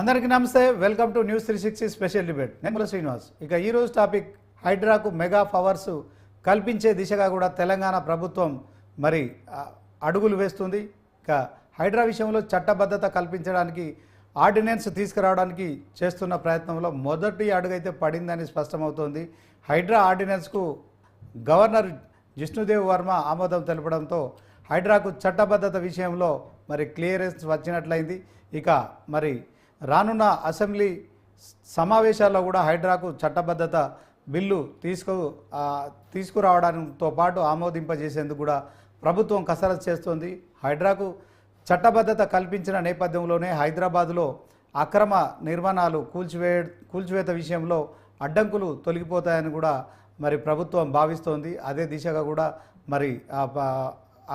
అందరికీ నమస్తే. Welcome to news 360 special debate. నేను శ్రీనివాస్. ఇక ఈరోజు టాపిక్ హైడ్రాకు మెగా పవర్స్ కల్పించే దిశగా కూడా తెలంగాణ ప్రభుత్వం మరి అడుగులు వేస్తుంది. ఇక హైడ్రా విషయంలో చట్టబద్ధత కల్పించడానికి ఆర్డినెన్స్ తీసుకురావడానికి చేస్తున్న ప్రయత్నంలో మొదటి అడుగైతే పడిందని స్పష్టమవుతోంది. హైడ్రా ఆర్డినెన్స్కు గవర్నర్ జిష్ణుదేవ్ వర్మ ఆమోదం తెలపడంతో హైడ్రాకు చట్టబద్ధత విషయంలో మరి క్లియరెన్స్ వచ్చినట్లయింది. ఇక మరి రానున్న అసెంబ్లీ సమావేశాల్లో కూడా హైడ్రాకు చట్టబద్ధత బిల్లు తీసుకురావడంతో పాటు ఆమోదింపజేసేందుకు కూడా ప్రభుత్వం కసరత్తు చేస్తోంది. హైడ్రాకు చట్టబద్ధత కల్పించిన నేపథ్యంలోనే హైదరాబాదులో అక్రమ నిర్మాణాలు కూల్చివేత విషయంలో అడ్డంకులు తొలగిపోతాయని కూడా మరి ప్రభుత్వం భావిస్తోంది. అదే దిశగా కూడా మరి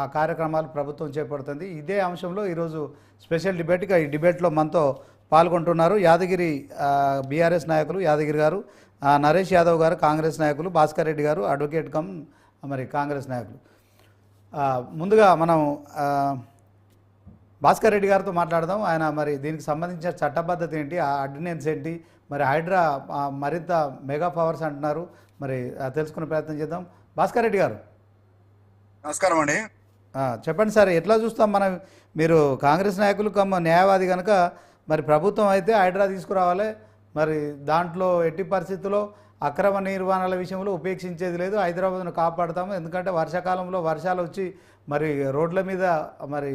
ఆ కార్యక్రమాలు ప్రభుత్వం చేపడుతుంది. ఇదే అంశంలో ఈరోజు స్పెషల్ డిబేట్గా ఈ డిబేట్లో మనతో పాల్గొంటున్నారు యాదగిరి బీఆర్ఎస్ నాయకులు యాదగిరి గారు, నరేష్ యాదవ్ గారు కాంగ్రెస్ నాయకులు, భాస్కర్ రెడ్డి గారు అడ్వకేట్ కమ్ మరి కాంగ్రెస్ నాయకులు. ముందుగా మనం భాస్కర్ రెడ్డి గారితో మాట్లాడదాం. ఆయన మరి దీనికి సంబంధించిన చట్టబద్ధత ఏంటి, ఆ ఆర్డినెన్స్ ఏంటి, మరి హైడ్రా మరింత మెగా పవర్స్ అంటున్నారు, మరి తెలుసుకునే ప్రయత్నం చేద్దాం. భాస్కర్ రెడ్డి గారు నమస్కారం అండి. చెప్పండి సార్, ఎట్లా చూస్తాం మనం? మీరు కాంగ్రెస్ నాయకులు కమ్మ న్యాయవాది కనుక మరి ప్రభుత్వం అయితే హైడ్రా తీసుకురావాలి, మరి దాంట్లో ఎట్టి పరిస్థితుల్లో అక్రమ నిర్వహణల విషయంలో ఉపేక్షించేది లేదు, హైదరాబాద్ను కాపాడుతాము. ఎందుకంటే వర్షాకాలంలో వర్షాలు వచ్చి మరి రోడ్ల మీద మరి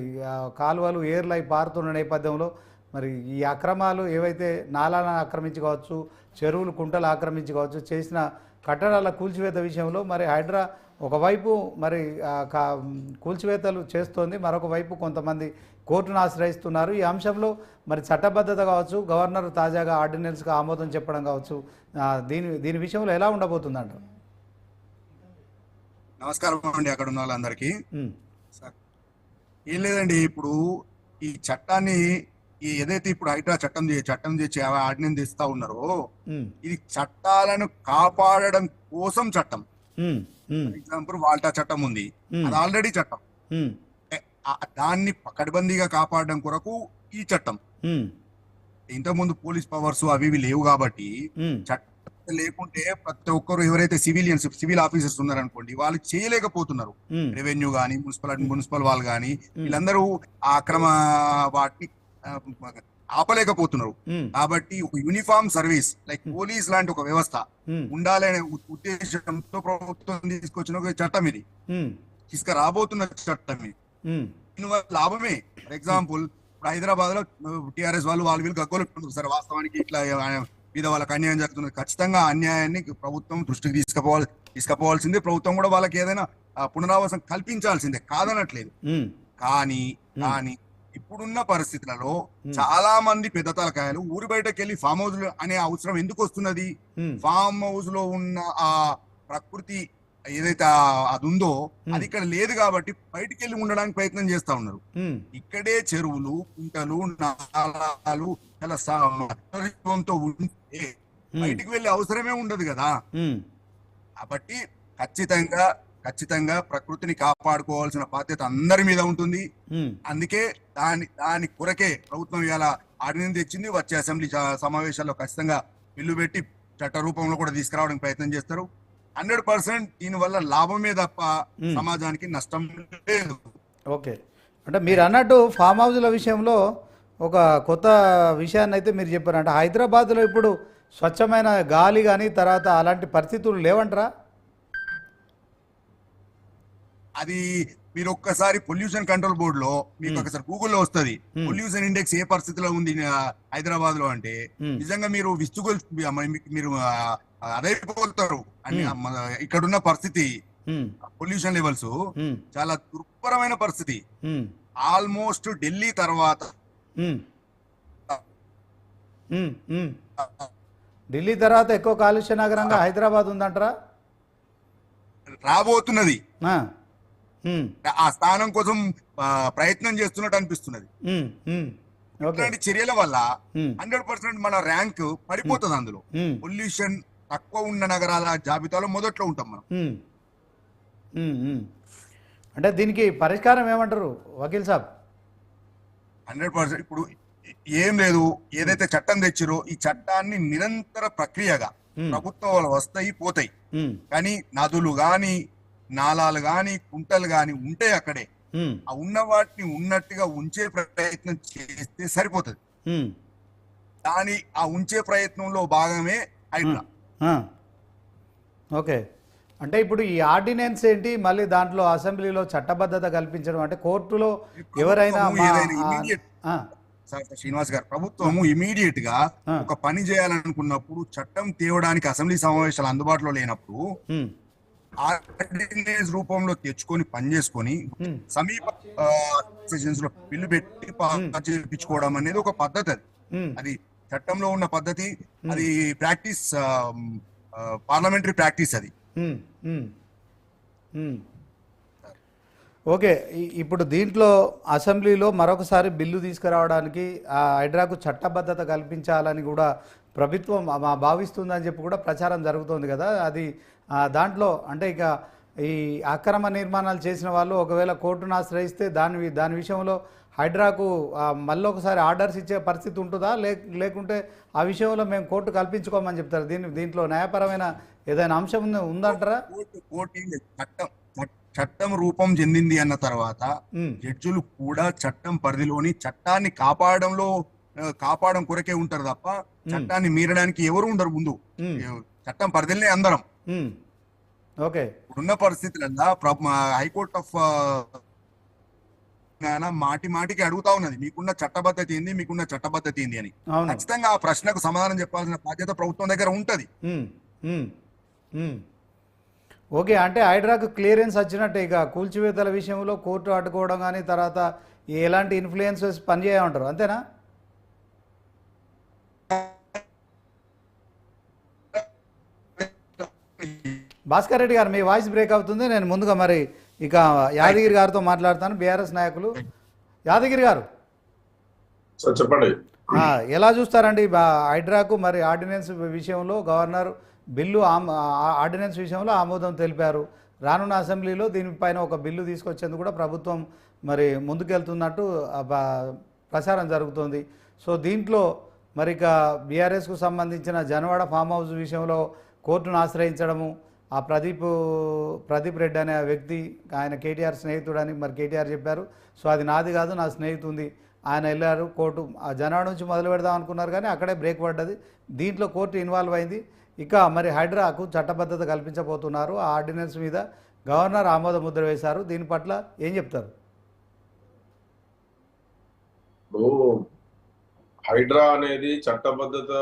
కాలువలు ఏర్లై పారుతున్న నేపథ్యంలో మరి ఈ అక్రమాలు ఏవైతే నాలాలను ఆక్రమించి కావచ్చు, చెరువులు కుంటలు ఆక్రమించి కావచ్చు, చేసిన కట్టడాల కూల్చివేత విషయంలో మరి హైడ్రా ఒకవైపు మరి కూల్చివేతలు చేస్తోంది, మరొక వైపు కొంతమంది కోర్టును ఆశ్రయిస్తున్నారు. ఈ అంశంలో మరి చట్టబద్ధత కావచ్చు, గవర్నర్ తాజాగా ఆర్డినెన్స్కి ఆమోదం చెప్పడం కావచ్చు, దీని విషయంలో ఎలా ఉండబోతుందంట? నమస్కారం అండి అక్కడ ఉన్న వాళ్ళందరికీ. ఏం లేదండి, ఇప్పుడు ఈ చట్టాన్ని ఏదైతే ఇప్పుడు హైడ్రా చట్టం తెచ్చి ఆర్డినెన్స్ తెస్తా ఉన్నారో ఇది చట్టాలను కాపాడడం కోసం చట్టం. ఎగ్జాంపుల్ వాల్టా చట్టం ఉంది, అది ఆల్రెడీ చట్టం. దాన్ని పకడ్బందీగా కాపాడడం కొరకు ఈ చట్టం. ఇంతకుముందు పోలీస్ పవర్స్ అవి లేవు కాబట్టి చట్టం లేకుంటే ప్రతి ఒక్కరు ఎవరైతే సివిల్ ఆఫీసర్స్ ఉన్నారనుకోండి వాళ్ళు చేయలేకపోతున్నారు. రెవెన్యూ గానీ మున్సిపల్ వాళ్ళు గానీ వీళ్ళందరూ ఆ అక్రమ వాటిని ఆపలేకపోతున్నారు. కాబట్టి ఒక యూనిఫామ్ సర్వీస్ లైక్ పోలీస్ లాంటి ఒక వ్యవస్థ ఉండాలనే ఉద్దేశంతో ప్రభుత్వం తీసుకొచ్చిన ఒక చట్టం ఇది, తీసుకురాబోతున్న చట్టం ఇది. దీనివల్ల లాభమే. ఫర్ ఎగ్జాంపుల్ ఇప్పుడు హైదరాబాద్ లో టిఆర్ఎస్ వాళ్ళు వీళ్ళు గగ్గోలుకుంటున్నారు సార్, వాస్తవానికి ఇట్లా మీద వాళ్ళకి అన్యాయం జరుగుతుంది. ఖచ్చితంగా అన్యాయాన్ని ప్రభుత్వం దృష్టికి తీసుకుపోవాల్సిందే. ప్రభుత్వం కూడా వాళ్ళకి ఏదైనా పునరావాసం కల్పించాల్సిందే, కాదనట్లేదు. కానీ ఇప్పుడున్న పరిస్థితులలో చాలా మంది పెద్ద తలకాయలు ఊరి బయటకు వెళ్ళి ఫామ్ హౌస్ అనే అవసరం ఎందుకు వస్తున్నది? ఫామ్ హౌస్ లో ఉన్న ఆ ప్రకృతి ఏదైతే అది ఉందో అది ఇక్కడ లేదు కాబట్టి బయటికి వెళ్ళి ఉండడానికి ప్రయత్నం చేస్తా ఉన్నారు. ఇక్కడే చెరువులు కుంటలు నాలాలు చాలా ఉంటే బయటికి వెళ్ళే అవసరమే ఉండదు కదా. కాబట్టి ఖచ్చితంగా ప్రకృతిని కాపాడుకోవాల్సిన బాధ్యత అందరి మీద ఉంటుంది. అందుకే దాని కొరకే ప్రభుత్వం ఇవాళ ఆర్డినెన్స్ తెచ్చింది. వచ్చే అసెంబ్లీ సమావేశాల్లో ఖచ్చితంగా బిల్లు పెట్టి చట్ట రూపంలో కూడా తీసుకురావడానికి ప్రయత్నం చేస్తారు. 100% దీనివల్ల లాభమే తప్ప సమాజానికి నష్టం లేదు. ఓకే, అంటే మీరు అన్నట్టు ఫామ్ హౌస్ల విషయంలో ఒక కొత్త విషయాన్ని అయితే మీరు చెప్పారు. అంటే హైదరాబాద్లో ఇప్పుడు స్వచ్ఛమైన గాలి కానీ తర్వాత అలాంటి పరిస్థితులు లేవంటారా? అది మీరు ఒక్కసారి పొల్యూషన్ కంట్రోల్ బోర్డు లో మీకు ఒకసారి గూగుల్లో వస్తుంది పొల్యూషన్ ఇండెక్స్ ఏ పరిస్థితిలో ఉంది హైదరాబాద్ లో అంటే నిజంగా మీరు మీరు అదైపోతారు. అని ఇక్కడున్న పరిస్థితి పొల్యూషన్ లెవెల్స్ చాలా దుర్భరమైన పరిస్థితి. ఆల్మోస్ట్ ఢిల్లీ తర్వాత ఎక్కువ కాలుష్య నగరంగా హైదరాబాద్ ఉందంటారా? రాబోతున్నది. ఆ స్థానం కోసం ప్రయత్నం చేస్తున్నట్టు అనిపిస్తున్నది. ఇట్లాంటి చర్యల వల్ల 100% మన ర్యాంక్ పడిపోతుంది. అందులో పొల్యూషన్ తక్కువ ఉన్న నగరాల జాబితాలో మొదట్లో ఉంటాం మనం. అంటే దీనికి పరిష్కారం ఏమంటారు వకీల్ సాబ్? 100% ఇప్పుడు ఏం లేదు, ఏదైతే చట్టం తెచ్చిరో ఈ చట్టాన్ని నిరంతర ప్రక్రియగా ప్రభుత్వాలు వస్తాయి పోతాయి, కానీ నదులు గాని నాలాలు గాని కుంటలు గాని ఉంటే అక్కడే ఆ ఉన్న వాటిని ఉన్నట్టుగా ఉంచే ప్రయత్నం చేస్తే సరిపోతుంది. దాని ఆ ఉంచే ప్రయత్నంలో భాగమే హైడ్రా. ఓకే, అంటే ఇప్పుడు ఈ ఆర్డినెన్స్ ఏంటి, మళ్ళీ దాంట్లో అసెంబ్లీలో చట్టబద్ధత కల్పించడం అంటే కోర్టులో ఎవరైనా శ్రీనివాస్ గారు, ప్రభుత్వము ఇమీడియట్ గా ఒక పని చేయాలనుకున్నప్పుడు చట్టం తేవడానికి అసెంబ్లీ సమావేశాలు అందుబాటులో లేనప్పుడు ఆర్డినెన్స్ రూపంలో తెచ్చుకొని పని చేసుకొని సమీప సెషన్స్ లో బిల్లు పెట్టి పాస్ చేయించుకోవడం అనేది ఒక పద్ధతి. అది చట్టంలో ఉన్న పద్ధతి, అది ప్రాక్టీస్, పార్లమెంటరీ ప్రాక్టీస్ అది. ఓకే, ఇప్పుడు దీంట్లో అసెంబ్లీలో మరొకసారి బిల్లు తీసుకురావడానికి హైడ్రాకు చట్టబద్ధత కల్పించాలని కూడా ప్రభుత్వం భావిస్తుందని చెప్పి కూడా ప్రచారం జరుగుతోంది కదా. అది దాంట్లో అంటే ఇక ఈ అక్రమ నిర్మాణాలు చేసిన వాళ్ళు ఒకవేళ కోర్టును ఆశ్రయిస్తే దాని విషయంలో హైడ్రాకు మళ్ళీ ఒకసారి ఆర్డర్స్ ఇచ్చే పరిస్థితి ఉంటుందా, లేకుంటే ఆ విషయంలో మేము కోర్టు కల్పించుకోమని చెప్తారు? దీంట్లో న్యాయపరమైన ఏదైనా అంశం ఉందంటారా? చట్టం రూపం చెందింది అన్న తర్వాత జడ్జిలు కూడా చట్టం పరిధిలోని చట్టాన్ని కాపాడడం కొరకే ఉంటారు తప్ప చట్టాన్ని మీరడానికి ఎవరు ఉండరు. ముందు చట్టం పరిధిలోనే అందరం. ఓకే, ఇప్పుడున్న పరిస్థితులలో హైకోర్టు ఆఫ్ మాటికి అడుగుతా ఉన్నది, మీకున్న చట్టబద్ధత ఏంది, మీకున్న చట్టబద్ధత ఏంది అని. ఖచ్చితంగా ఆ ప్రశ్నకు సమాధానం చెప్పాల్సిన బాధ్యత ప్రభుత్వం దగ్గర ఉంటది. ఓకే, అంటే హైడ్రాకు క్లియరెన్స్ వచ్చినట్టే ఇక కూల్చివేతల విషయంలో కోర్టు అడ్డుకోవడం కానీ తర్వాత ఎలాంటి ఇన్ఫ్లుయెన్సెస్ పనిచేయమంటారు, అంతేనా? భాస్కర్ రెడ్డి గారు, మీ వాయిస్ బ్రేక్ అవుతుంది. నేను ముందుగా మరి ఇక యాదగిరి గారితో మాట్లాడతాను, బీఆర్ఎస్ నాయకులు. యాదగిరి గారు చెప్పండి, ఎలా చూస్తారండి హైడ్రాకు మరి ఆర్డినెన్స్ విషయంలో గవర్నర్ బిల్లు ఆర్డినెన్స్ విషయంలో ఆమోదం తెలిపారు. రానున్న అసెంబ్లీలో దీనిపైన ఒక బిల్లు తీసుకొచ్చేందుకు కూడా ప్రభుత్వం మరి ముందుకెళ్తున్నట్టు ప్రచారం జరుగుతుంది. సో దీంట్లో మరి ఇక బీఆర్ఎస్కు సంబంధించిన జనవాడ ఫామ్ హౌస్ విషయంలో కోర్టును ఆశ్రయించడము, ఆ ప్రదీప్ రెడ్డి అనే వ్యక్తి ఆయన కేటీఆర్ స్నేహితుడని మరి కేటీఆర్ చెప్పారు. సో అది నాది కాదు, నా స్నేహితుంది, ఆయన వెళ్ళారు కోర్టు. ఆ జనవాడ నుంచి మొదలు పెడదాం అనుకున్నారు కానీ అక్కడే బ్రేక్ పడ్డది. దీంట్లో కోర్టు ఇన్వాల్వ్ అయింది. ఇక మరి హైడ్రాకు చట్టబద్ధత కల్పించబోతున్నారు. ఆ ఆర్డినెన్స్ మీద గవర్నర్ ఆమోద ముద్ర వేశారు. దీని పట్ల ఏం చెప్తారు? హైడ్రా అనేది చట్టబద్ధత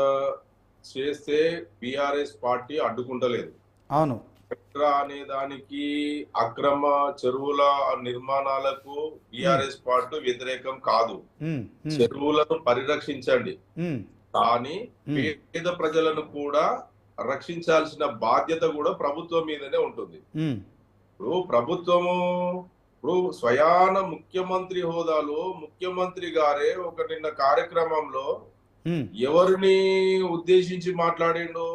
చేస్తే బీఆర్ఎస్ పార్టీ అడ్డుకుంటలేదు. అవును, హైడ్రా అనే దానికి అక్రమ చెరువుల నిర్మాణాలకు బీఆర్ఎస్ పార్టీ వ్యతిరేకం కాదు. చెరువులను పరిరక్షించండి, కానీ పేద ప్రజలను కూడా రక్షించాల్సిన బాధ్యత కూడా ప్రభుత్వం మీదనే ఉంటుంది. ఇప్పుడు స్వయాన ముఖ్యమంత్రి హోదాలో ముఖ్యమంత్రి గారే ఒక నిన్న కార్యక్రమంలో ఎవరిని ఉద్దేశించి మాట్లాడిండు?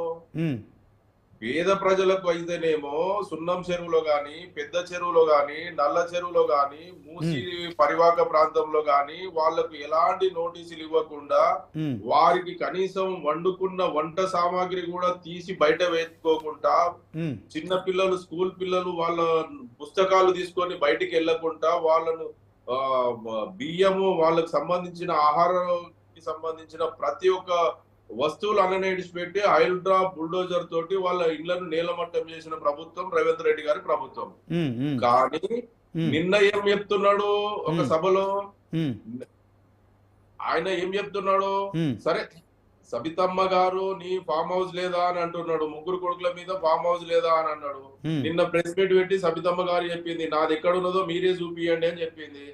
పేద ప్రజలకు అయితేనేమో సున్నం చెరువులో గాని, పెద్ద చెరువులో గాని, నల్ల చెరువులో గాని, మూసి పరివాహక ప్రాంతంలో గాని వాళ్లకు ఎలాంటి నోటీసులు ఇవ్వకుండా వారికి కనీసం వండుకున్న వంట సామాగ్రి కూడా తీసి బయట వేసుకోకుండా, చిన్న పిల్లలు స్కూల్ పిల్లలు వాళ్ళ పుస్తకాలు తీసుకొని బయటికి వెళ్లకుండా వాళ్ళను బియ్యము వాళ్ళకు సంబంధించిన ఆహారానికి సంబంధించిన ప్రతి ఒక్క వస్తువులు అన్ననే విడిచిపెట్టి హైడ్రా బుల్డోజర్ తోటి వాళ్ళ ఇళ్లను నేలమట్టం చేసిన ప్రభుత్వం రేవంత్ రెడ్డి గారి ప్రభుత్వం. కానీ నిన్న ఏం చెప్తున్నాడు ఒక సభలో, ఆయన ఏం చెప్తున్నాడు? సరే సబితమ్మ గారు నీ ఫామ్ హౌస్ లేదా అని అంటున్నాడు, ముగ్గురు కొడుకుల మీద ఫామ్ హౌస్ లేదా అని అన్నాడు. నిన్న ప్రెస్ మీట్ పెట్టి సబితమ్మ గారు చెప్పింది నాది ఎక్కడ ఉన్నదో మీరే చూపియండి అని చెప్పింది.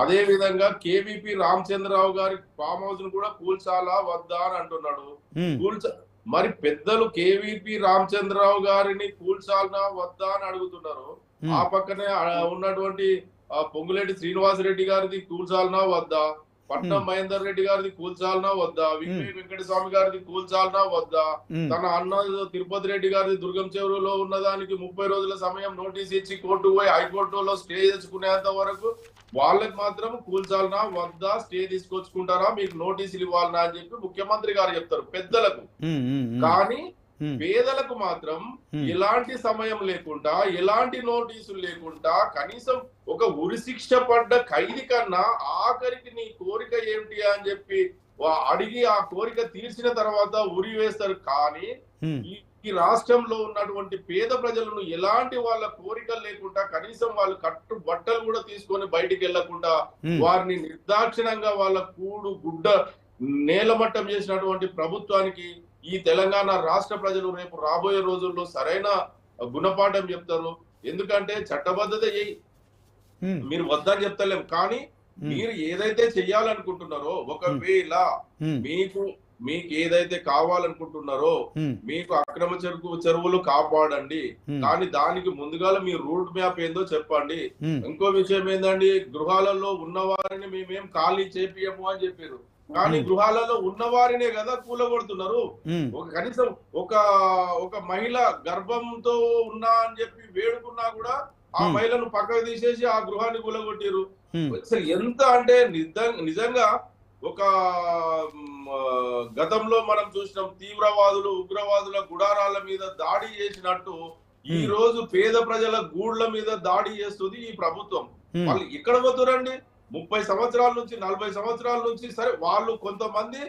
అదే విధంగా కేవీపీ రామచంద్రరావు గారి ఫామ్ హౌస్ ను కూడా కూల్చాలా వద్దా అని అంటున్నాడు. మరి పెద్దలు కేవీపీ రామచంద్రరావు గారిని కూల్చాలనా వద్దా అని అడుగుతున్నారు. ఆ పక్కనే ఉన్నటువంటి పొంగులేటి శ్రీనివాసరెడ్డి గారిది కూల్చాలనా వద్దా? పట్నం మహేందర్ రెడ్డి గారిది కూల్చాలనా వద్దా, వివేక్ వెంకటస్వామి గారిది కూల్చాలనా వద్దా, తన అన్న తిరుపతి రెడ్డి గారిది దుర్గం చెరువులో ఉన్నదానికి 30 రోజుల సమయం నోటీస్ ఇచ్చి కోర్టు పోయి హైకోర్టులో స్టే తెచ్చుకునేంత వరకు వాళ్ళకి మాత్రం కూల్చాలనా వద్దా, స్టే తీసుకొచ్చుకుంటారా, మీకు నోటీసులు ఇవ్వాలనా అని చెప్పి ముఖ్యమంత్రి గారు చెప్తారు పెద్దలకు. కానీ పేదలకు మాత్రం ఎలాంటి సమయం లేకుండా, ఎలాంటి నోటీసులు లేకుండా, కనీసం ఒక ఉరి శిక్ష పడ్డ ఖైదీ కన్నా ఆఖరికి నీ కోరిక ఏమిటి అని చెప్పి అడిగి ఆ కోరిక తీర్చిన తర్వాత ఉరి వేస్తారు. కానీ ఈ రాష్ట్రంలో ఉన్నటువంటి పేద ప్రజలను ఎలాంటి వాళ్ళ కోరికలు లేకుండా, కనీసం వాళ్ళు కట్టు బట్టలు కూడా తీసుకొని బయటికి వెళ్లకుండా వారిని నిర్దాక్షిణంగా వాళ్ళ కూడు గుడ్డ నేలమట్టం చేసినటువంటి ప్రభుత్వానికి ఈ తెలంగాణ రాష్ట్ర ప్రజలు రేపు రాబోయే రోజుల్లో సరైన గుణపాఠం చెప్తారు. ఎందుకంటే చట్టబద్ధత మీరు వద్దని చెప్తలేం, కానీ మీరు ఏదైతే చెయ్యాలనుకుంటున్నారో, ఒకవేళ మీకు ఏదైతే కావాలనుకుంటున్నారో, మీకు అక్రమ చెరువులు కాపాడండి, కానీ దానికి ముందుగా మీ రూట్ మ్యాప్ ఏందో చెప్పండి. ఇంకో విషయం ఏందండి, గృహాలలో ఉన్న వారిని మేమేం ఖాళీ చేపియము అని చెప్పారు, కానీ గృహాలలో ఉన్నవారినే కదా కూలగొడుతున్నారు. కనీసం ఒక మహిళ గర్భంతో ఉన్నా అని చెప్పి వేడుకున్నా కూడా ఆ మహిళను పక్కకు తీసేసి ఆ గృహాన్ని కూలగొట్టిరు. అసలు ఎంత అంటే నిజంగా ఒక గతంలో మనం చూసినాం, తీవ్రవాదులు ఉగ్రవాదుల గుడారాల మీద దాడి చేసినట్టు ఈ రోజు పేద ప్రజల గూడ్ల మీద దాడి చేస్తుంది ఈ ప్రభుత్వం. వాళ్ళు ఎక్కడ పోతురండి? 30 సంవత్సరాల నుంచి 40 సంవత్సరాల నుంచి సరే వాళ్ళు కొంతమంది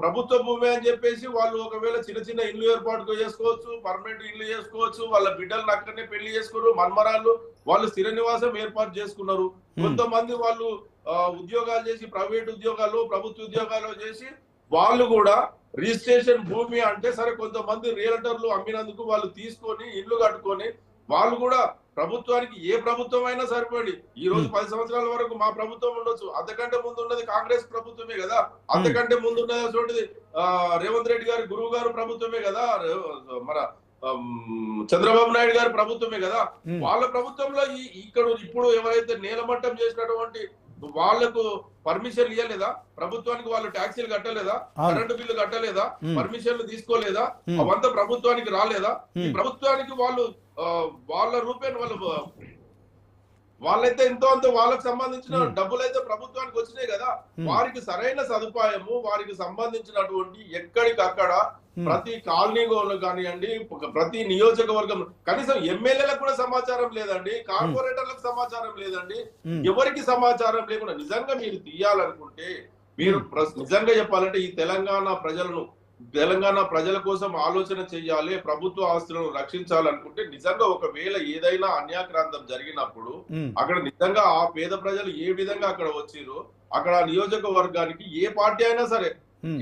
ప్రభుత్వ భూమి అని చెప్పేసి వాళ్ళు ఒకవేళ చిన్న చిన్న ఇల్లు ఏర్పాటు చేసుకోవచ్చు, పర్మనెంట్ ఇల్లు చేసుకోవచ్చు, వాళ్ళ బిడ్డలను అక్కడనే పెళ్లి చేసుకున్నారు, మన్మరాళ్ళు వాళ్ళు స్థిర నివాసం ఏర్పాటు చేసుకున్నారు. కొంతమంది వాళ్ళు ఉద్యోగాలు చేసి, ప్రైవేట్ ఉద్యోగాలు ప్రభుత్వ ఉద్యోగాలు చేసి వాళ్ళు కూడా రిజిస్ట్రేషన్ భూమి అంటే సరే కొంతమంది రియల్టర్లు అమ్మినందుకు వాళ్ళు తీసుకొని ఇల్లు కట్టుకొని వాళ్ళు కూడా ప్రభుత్వానికి, ఏ ప్రభుత్వం అయినా సరిపడి ఈ రోజు 10 సంవత్సరాల వరకు మా ప్రభుత్వం ఉండొచ్చు, అంతకంటే ముందు ఉన్నది కాంగ్రెస్ ప్రభుత్వమే కదా, అంతకంటే ముందు ఉన్నది అటువంటిది రేవంత్ రెడ్డి గారి గురువు గారు ప్రభుత్వమే కదా, మన చంద్రబాబు నాయుడు గారి ప్రభుత్వమే కదా. వాళ్ళ ప్రభుత్వంలో ఇప్పుడు ఎవరైతే నేలమట్టం చేసినటువంటి వాళ్లకు పర్మిషన్ ఇవ్వలేదా? ప్రభుత్వానికి వాళ్ళు ట్యాక్సీలు కట్టలేదా? Current bill కట్టలేదా? పర్మిషన్లు తీసుకోలేదా? అవంతా ప్రభుత్వానికి రాలేదా? ఈ ప్రభుత్వానికి వాళ్ళు వాళ్ళ రూపాయలు వాళ్ళైతే ఎంతో అంత వాళ్ళకి సంబంధించిన డబ్బులైతే ప్రభుత్వానికి వచ్చినాయి కదా. వారికి సరైన సదుపాయము, వారికి సంబంధించినటువంటి ఎక్కడికక్కడ ప్రతి కాలనీలో కానివ్వండి, ప్రతి నియోజకవర్గం, కనీసం ఎమ్మెల్యేలకు కూడా సమాచారం లేదండి, కార్పొరేటర్లకు సమాచారం లేదండి, ఎవరికి సమాచారం లేకుండా నిజంగా మీరు తీయాలనుకుంటే, మీరు నిజంగా చెప్పాలంటే ఈ తెలంగాణ ప్రజల కోసం ఆలోచన చెయ్యాలి, ప్రభుత్వ ఆస్తులను రక్షించాలనుకుంటే నిజంగా ఒకవేళ ఏదైనా అన్యాక్రాంతం జరిగినప్పుడు అక్కడ నిజంగా ఆ పేద ప్రజలు ఏ విధంగా అక్కడ వచ్చిరో, అక్కడ నియోజకవర్గానికి ఏ పార్టీ అయినా సరే,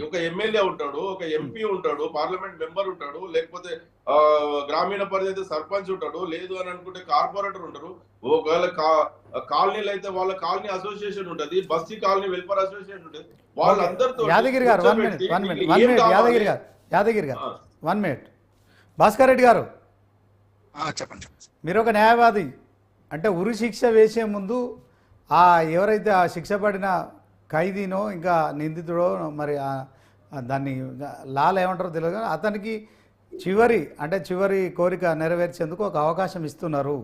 ఒక ఎమ్మెల్యే ఉంటాడు, ఒక ఎంపీ ఉంటాడు, పార్లమెంట్ మెంబర్ ఉంటాడు, లేకపోతే గ్రామీణ పరిధి సర్పంచ్ ఉంటాడు, లేదు అని అనుకుంటే కార్పొరేటర్ ఉంటారు, ఒకవేళ కాలనీలు అయితే వాళ్ళ కాలనీ అసోసియేషన్ ఉంటది, బస్తీ కాలనీ వెల్ఫేర్ అసోసియేషన్ ఉంటది, వాళ్ళందరితో యాదగిరి గారు 1 మినిట్ భాస్కర్ రెడ్డి గారు చెప్పండి. మీరు ఒక న్యాయవాది, అంటే ఉరి శిక్ష వేసే ముందు ఎవరైతే ఆ శిక్ష పడిన ఖైదీనో ఇంకా నిందితుడో మరి దాన్ని లాల్ ఏమంటారో తెలియదు, అతనికి చివరి కోరిక నెరవేర్చేందుకు ఒక అవకాశం ఇస్తున్నారు.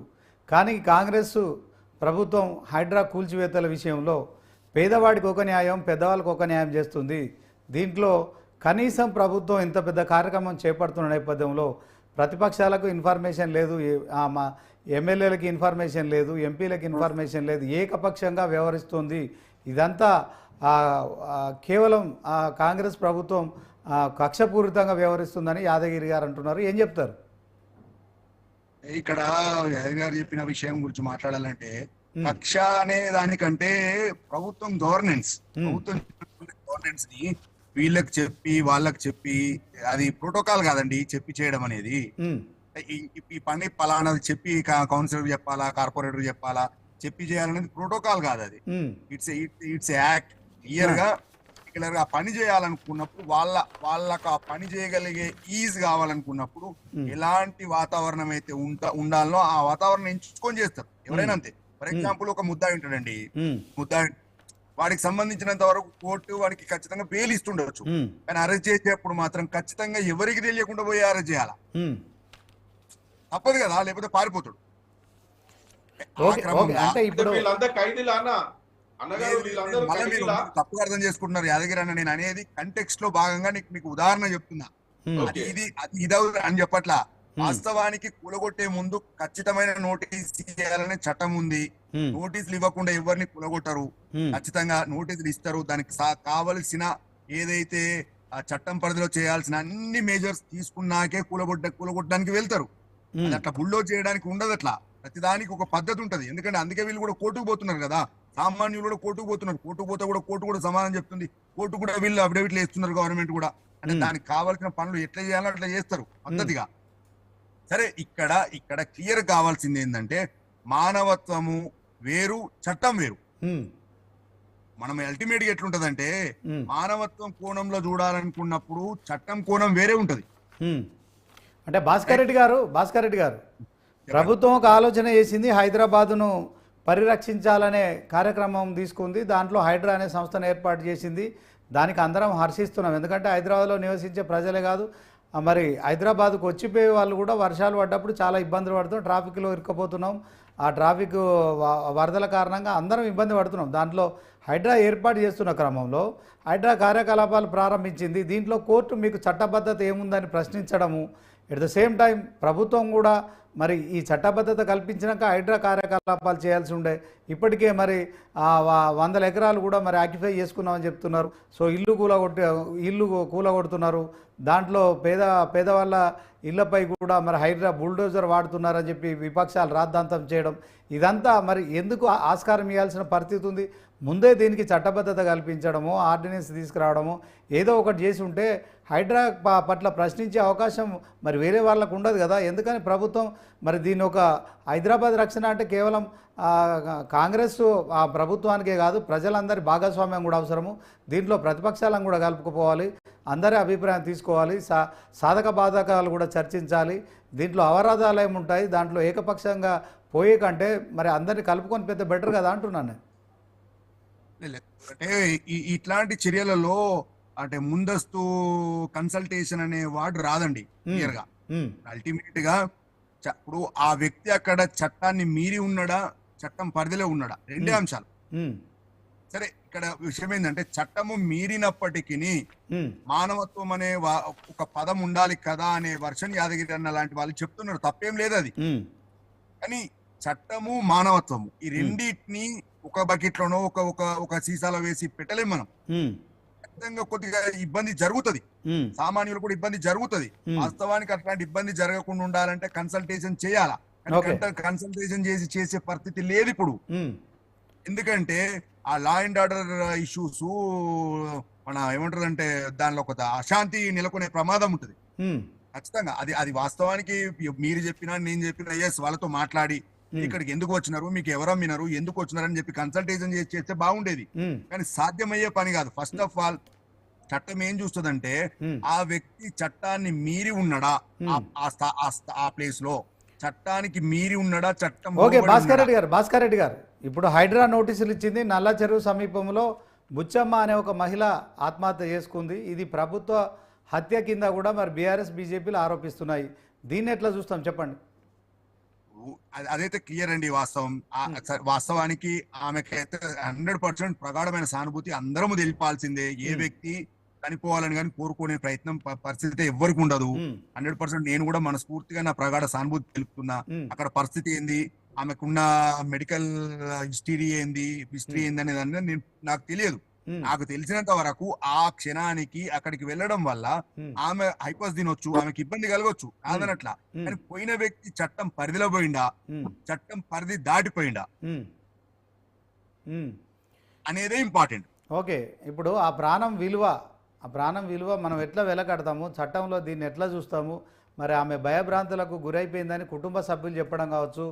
కానీ కాంగ్రెస్ ప్రభుత్వం హైడ్రా కూల్చివేతల విషయంలో పేదవాడికి ఒక న్యాయం, పెద్దవాళ్ళకి ఒక న్యాయం చేస్తుంది. దీంట్లో కనీసం ప్రభుత్వం ఇంత పెద్ద కార్యక్రమం చేపడుతున్న నేపథ్యంలో ప్రతిపక్షాలకు ఇన్ఫర్మేషన్ లేదు, మా ఎమ్మెల్యేలకి ఇన్ఫర్మేషన్ లేదు, ఎంపీలకు ఇన్ఫర్మేషన్ లేదు, ఏకపక్షంగా వ్యవహరిస్తుంది. ఇదంతా కేవలం కాంగ్రెస్ ప్రభుత్వం కక్షపూరితంగా వ్యవహరిస్తుందని యాదగిరి గారు అంటున్నారు. ఏం చెప్తారు? ఇక్కడ యాదగిరి గారు చెప్పిన విషయం గురించి మాట్లాడాలంటే, కక్ష అనే దానికంటే ప్రభుత్వం గవర్నెన్స్ ని వీళ్ళకి చెప్పి వాళ్ళకి చెప్పి, అది ప్రోటోకాల్ కాదండి చెప్పి చేయడం అనేది. ఈ పని పలానాది చెప్పి కౌన్సిలర్ చెప్పాలా, కార్పొరేటర్ చెప్పాలా, చెప్పి చేయాలనేది ప్రోటోకాల్ కాదు, అది ఇట్స్ యాక్ట్. క్లియర్ గా ఆ పని చేయాలనుకున్నప్పుడు వాళ్ళకు ఆ పని చేయగలిగే ఈజ్ కావాలనుకున్నప్పుడు ఎలాంటి వాతావరణం అయితే ఉండాలో ఆ వాతావరణం ఎంచుకొని చేస్తారు ఎవరైనా అంతే. ఫర్ ఎగ్జాంపుల్ ఒక ముద్దాయి ఉంటాడండి, వాడికి సంబంధించినంత వరకు కోర్టు వాడికి ఖచ్చితంగా బెయిల్ ఇస్తుండొచ్చు. కానీ అరెస్ట్ చేసేప్పుడు మాత్రం ఖచ్చితంగా ఎవరికి తెలియకుండా పోయి అరెస్ట్ చేయాలా, తప్పదు కదా, లేకపోతే పారిపోతాడు. ఆ క్రమంలో అంటే ఇప్పుడు వీళ్ళంతా ఖైదీలా అన్నగారు, వీళ్ళందరూ మళ్ళీ మీరు ఖైదీలా? తప్పుగా అర్థం చేసుకుంటున్నారు యాదగిరి అన్న. నేను అనేది కంటెక్స్ట్ లో భాగంగా మీకు ఉదాహరణ చెప్తున్నా. అది ఇది ఇదవుతుంది అని చెప్పట్లా. వాస్తవానికి కూలగొట్టే ముందు ఖచ్చితమైన నోటీస్ ఇవ్వాలనే చట్టం ఉంది. నోటీసులు ఇవ్వకుండా ఎవరిని కూలగొట్టరు, ఖచ్చితంగా నోటీసులు ఇస్తారు. దానికి కావలసిన ఏదైతే ఆ చట్టం పరిధిలో చేయాల్సిన అన్ని మేజర్స్ తీసుకున్నాకే కూలగొట్టడానికి వెళ్తారు. అది అట్లా బుల్డోజ్ చేయడానికి ఉండదు. అట్లా ప్రతిదానికి ఒక పద్ధతి ఉంటది. ఎందుకంటే అందుకే వీళ్ళు కూడా కోర్టుకు పోతున్నారు కదా, సామాన్యులు కూడా కోర్టుకు పోతున్నారు. కోర్టుకు పోతే కూడా కోర్టు కూడా సమాధానం చెప్తుంది. కోర్టు కూడా వీళ్ళు అఫిడవిట్లు వేస్తున్నారు, గవర్నమెంట్ కూడా. అంటే దానికి కావాల్సిన పనులు ఎట్లా చేయాలో అట్లా చేస్తారు పద్ధతిగా. సరే, ఇక్కడ క్లియర్ కావాల్సింది ఏంటంటే మానవత్వము వేరు, చట్టం వేరు. మనం అల్టిమేట్ గా ఎట్లుంటదంటే మానవత్వం కోణంలో చూడాలనుకున్నప్పుడు చట్టం కోణం వేరే ఉంటది. అంటే భాస్కర్ రెడ్డి గారు ప్రభుత్వం ఒక ఆలోచన చేసింది, హైదరాబాదును పరిరక్షించాలనే కార్యక్రమం తీసుకుంది. దాంట్లో హైడ్రా అనే సంస్థను ఏర్పాటు చేసింది. దానికి అందరం హర్షిస్తున్నాం. ఎందుకంటే హైదరాబాద్లో నివసించే ప్రజలే కాదు, మరి హైదరాబాద్కు వచ్చిపోయే వాళ్ళు కూడా వర్షాలు పడ్డప్పుడు చాలా ఇబ్బందులు పడుతున్నాం, ట్రాఫిక్లో ఇరుక్కుపోతున్నాం. ఆ ట్రాఫిక్ వరదల కారణంగా అందరం ఇబ్బంది పడుతున్నాం. దాంట్లో హైడ్రా ఏర్పాటు చేస్తున్న క్రమంలో హైడ్రా కార్యకలాపాలు ప్రారంభించింది. దీంట్లో కోర్టు మీకు చట్టబద్ధత ఏముందని ప్రశ్నించడము, ఎట్ ద సేమ్ టైం ప్రభుత్వం కూడా మరి ఈ చట్టబద్ధత కల్పించినాక హైడ్రా కార్యకలాపాలు చేయాల్సి ఉండే. ఇప్పటికే మరి 100 ఎకరాలు కూడా మరి ఆక్యుపై చేసుకున్నామని చెప్తున్నారు. సో ఇల్లు కూలగొడుతున్నారు. దాంట్లో పేదవాళ్ళ ఇళ్లపై కూడా మరి హైడ్రా బుల్డోజర్ వాడుతున్నారని చెప్పి విపక్షాలు రాద్ధాంతం చేయడం, ఇదంతా మరి ఎందుకు ఆస్కారం ఇవ్వాల్సిన పరిస్థితి ఉంది? ముందే దీనికి చట్టబద్ధత కల్పించడము, ఆర్డినెన్స్ తీసుకురావడము ఏదో ఒకటి చేసి ఉంటే హైడ్రా పట్ల ప్రశ్నించే అవకాశం మరి వేరే వాళ్ళకు ఉండదు కదా. ఎందుకని ప్రభుత్వం మరి దీన్ని ఒక హైదరాబాద్ రక్షణ అంటే కేవలం కాంగ్రెస్ ఆ ప్రభుత్వానికే కాదు, ప్రజలందరి భాగస్వామ్యం కూడా అవసరము. దీంట్లో ప్రతిపక్షాలను కూడా కలుపుకుపోవాలి, అందరి అభిప్రాయం తీసుకోవాలి, సాధక బాధకాలు కూడా చర్చించాలి. దీంట్లో అవరోధాలు ఏముంటాయి, దాంట్లో ఏకపక్షంగా పోయే కంటే మరి అందరినీ కలుపుకొని పెద్ద బెటర్ కదా అంటున్నాను నేను. అంటే ఇట్లాంటి చర్యలలో అంటే ముందస్తు కన్సల్టేషన్ అనే వాడు రాదండి క్లియర్ గా. అల్టిమేట్ గా ఇప్పుడు ఆ వ్యక్తి అక్కడ చట్టాన్ని మీరి ఉన్నాడా, చట్టం పరిధిలో ఉన్నాడా, రెండే అంశాలు. సరే, ఇక్కడ విషయం ఏంటంటే చట్టము మీరినప్పటికీ మానవత్వం అనే ఒక పదం ఉండాలి కదా అనే వర్షన్ యాదగిరి అన్న లాంటి వాళ్ళు చెప్తున్నారు. తప్పేం లేదు అది. కానీ చట్టము మానవత్వము ఈ రెండింటిని ఒక బకెట్ లోనో ఒక సీసాలో వేసి పెట్టలేం మనం. ఖచ్చితంగా కొద్దిగా ఇబ్బంది జరుగుతుంది, సామాన్యులు కూడా ఇబ్బంది జరుగుతుంది. వాస్తవానికి అట్లాంటి ఇబ్బంది జరగకుండా ఉండాలంటే కన్సల్టేషన్ చేయాలా, కన్సల్టేషన్ చేసే పరిస్థితి లేదు ఇప్పుడు. ఎందుకంటే ఆ లా అండ్ ఆర్డర్ ఇష్యూస్ మన ఏమంటారంటే దానిలో ఒక అశాంతి నెలకొనే ప్రమాదం ఉంటుంది ఖచ్చితంగా. అది వాస్తవానికి మీరు చెప్పినా నేను చెప్పినా ఎస్ వాళ్ళతో మాట్లాడి ఇక్కడికి ఎందుకు వచ్చినారు, మీకు ఎవరు అమ్మినారు, ఎందుకు వచ్చినారని చెప్పి కన్సల్టేషన్ చేస్తే బాగుండేది. కానీ సాధ్యమయ్యే పని కాదు. ఫస్ట్ ఆఫ్ ఆల్ చట్టం ఏం చూస్తుందంటే ఆ వ్యక్తి చట్టాన్ని మీరి ఉన్నాడా, ఆ ప్లేస్ లో చట్టానికి మీరి ఉన్నాడా, చట్టం. ఓకే భాస్కర్ రెడ్డి గారు ఇప్పుడు హైడ్రా నోటీసులు ఇచ్చింది. నల్ల చెరువు సమీపంలో బుచ్చమ్మ అనే ఒక మహిళ ఆత్మహత్య చేసుకుంది. ఇది ప్రభుత్వ హత్య కింద కూడా మరి బీఆర్ఎస్ బీజేపీలు ఆరోపిస్తున్నాయి. దీన్ని ఎట్లా చూస్తాం చెప్పండి. అదైతే క్లియర్ అండి. వాస్తవానికి ఆమెకైతే 100% ప్రగాఢమైన సానుభూతి అందరము తెలిపాల్సిందే. ఏ వ్యక్తి చనిపోవాలని కానీ కోరుకునే ప్రయత్నం పరిస్థితి ఎవరికి ఉండదు. 100% నేను కూడా మనస్ఫూర్తిగా నా ప్రగాఢ సానుభూతి తెలుపుతున్నా. అక్కడ పరిస్థితి ఏంది, ఆమెకున్న మెడికల్ హిస్టరీ ఏంది అనేది నాకు తెలియదు. నాకు తెలిసినంత వరకు ఆ క్షణానికి అక్కడికి వెళ్ళడం వల్ల ఆమె హైపోస్ తినొచ్చు, ఆమెకి ఇబ్బంది కలగొచ్చు, కాదనట్లా. కానీ పోయిన వ్యక్తి చట్టం పరిధిలో పోయిండా, చట్టం పరిధి దాటిపోయిండా అనేదే ఇంపార్టెంట్. ఓకే, ఇప్పుడు ఆ ప్రాణం విలువ మనం ఎట్లా వెలకడతాము, చట్టంలో దీన్ని ఎట్లా చూస్తాము? మరి ఆమె భయభ్రాంతులకు గురైపోయిందని కుటుంబ సభ్యులు చెప్పడం కావచ్చు,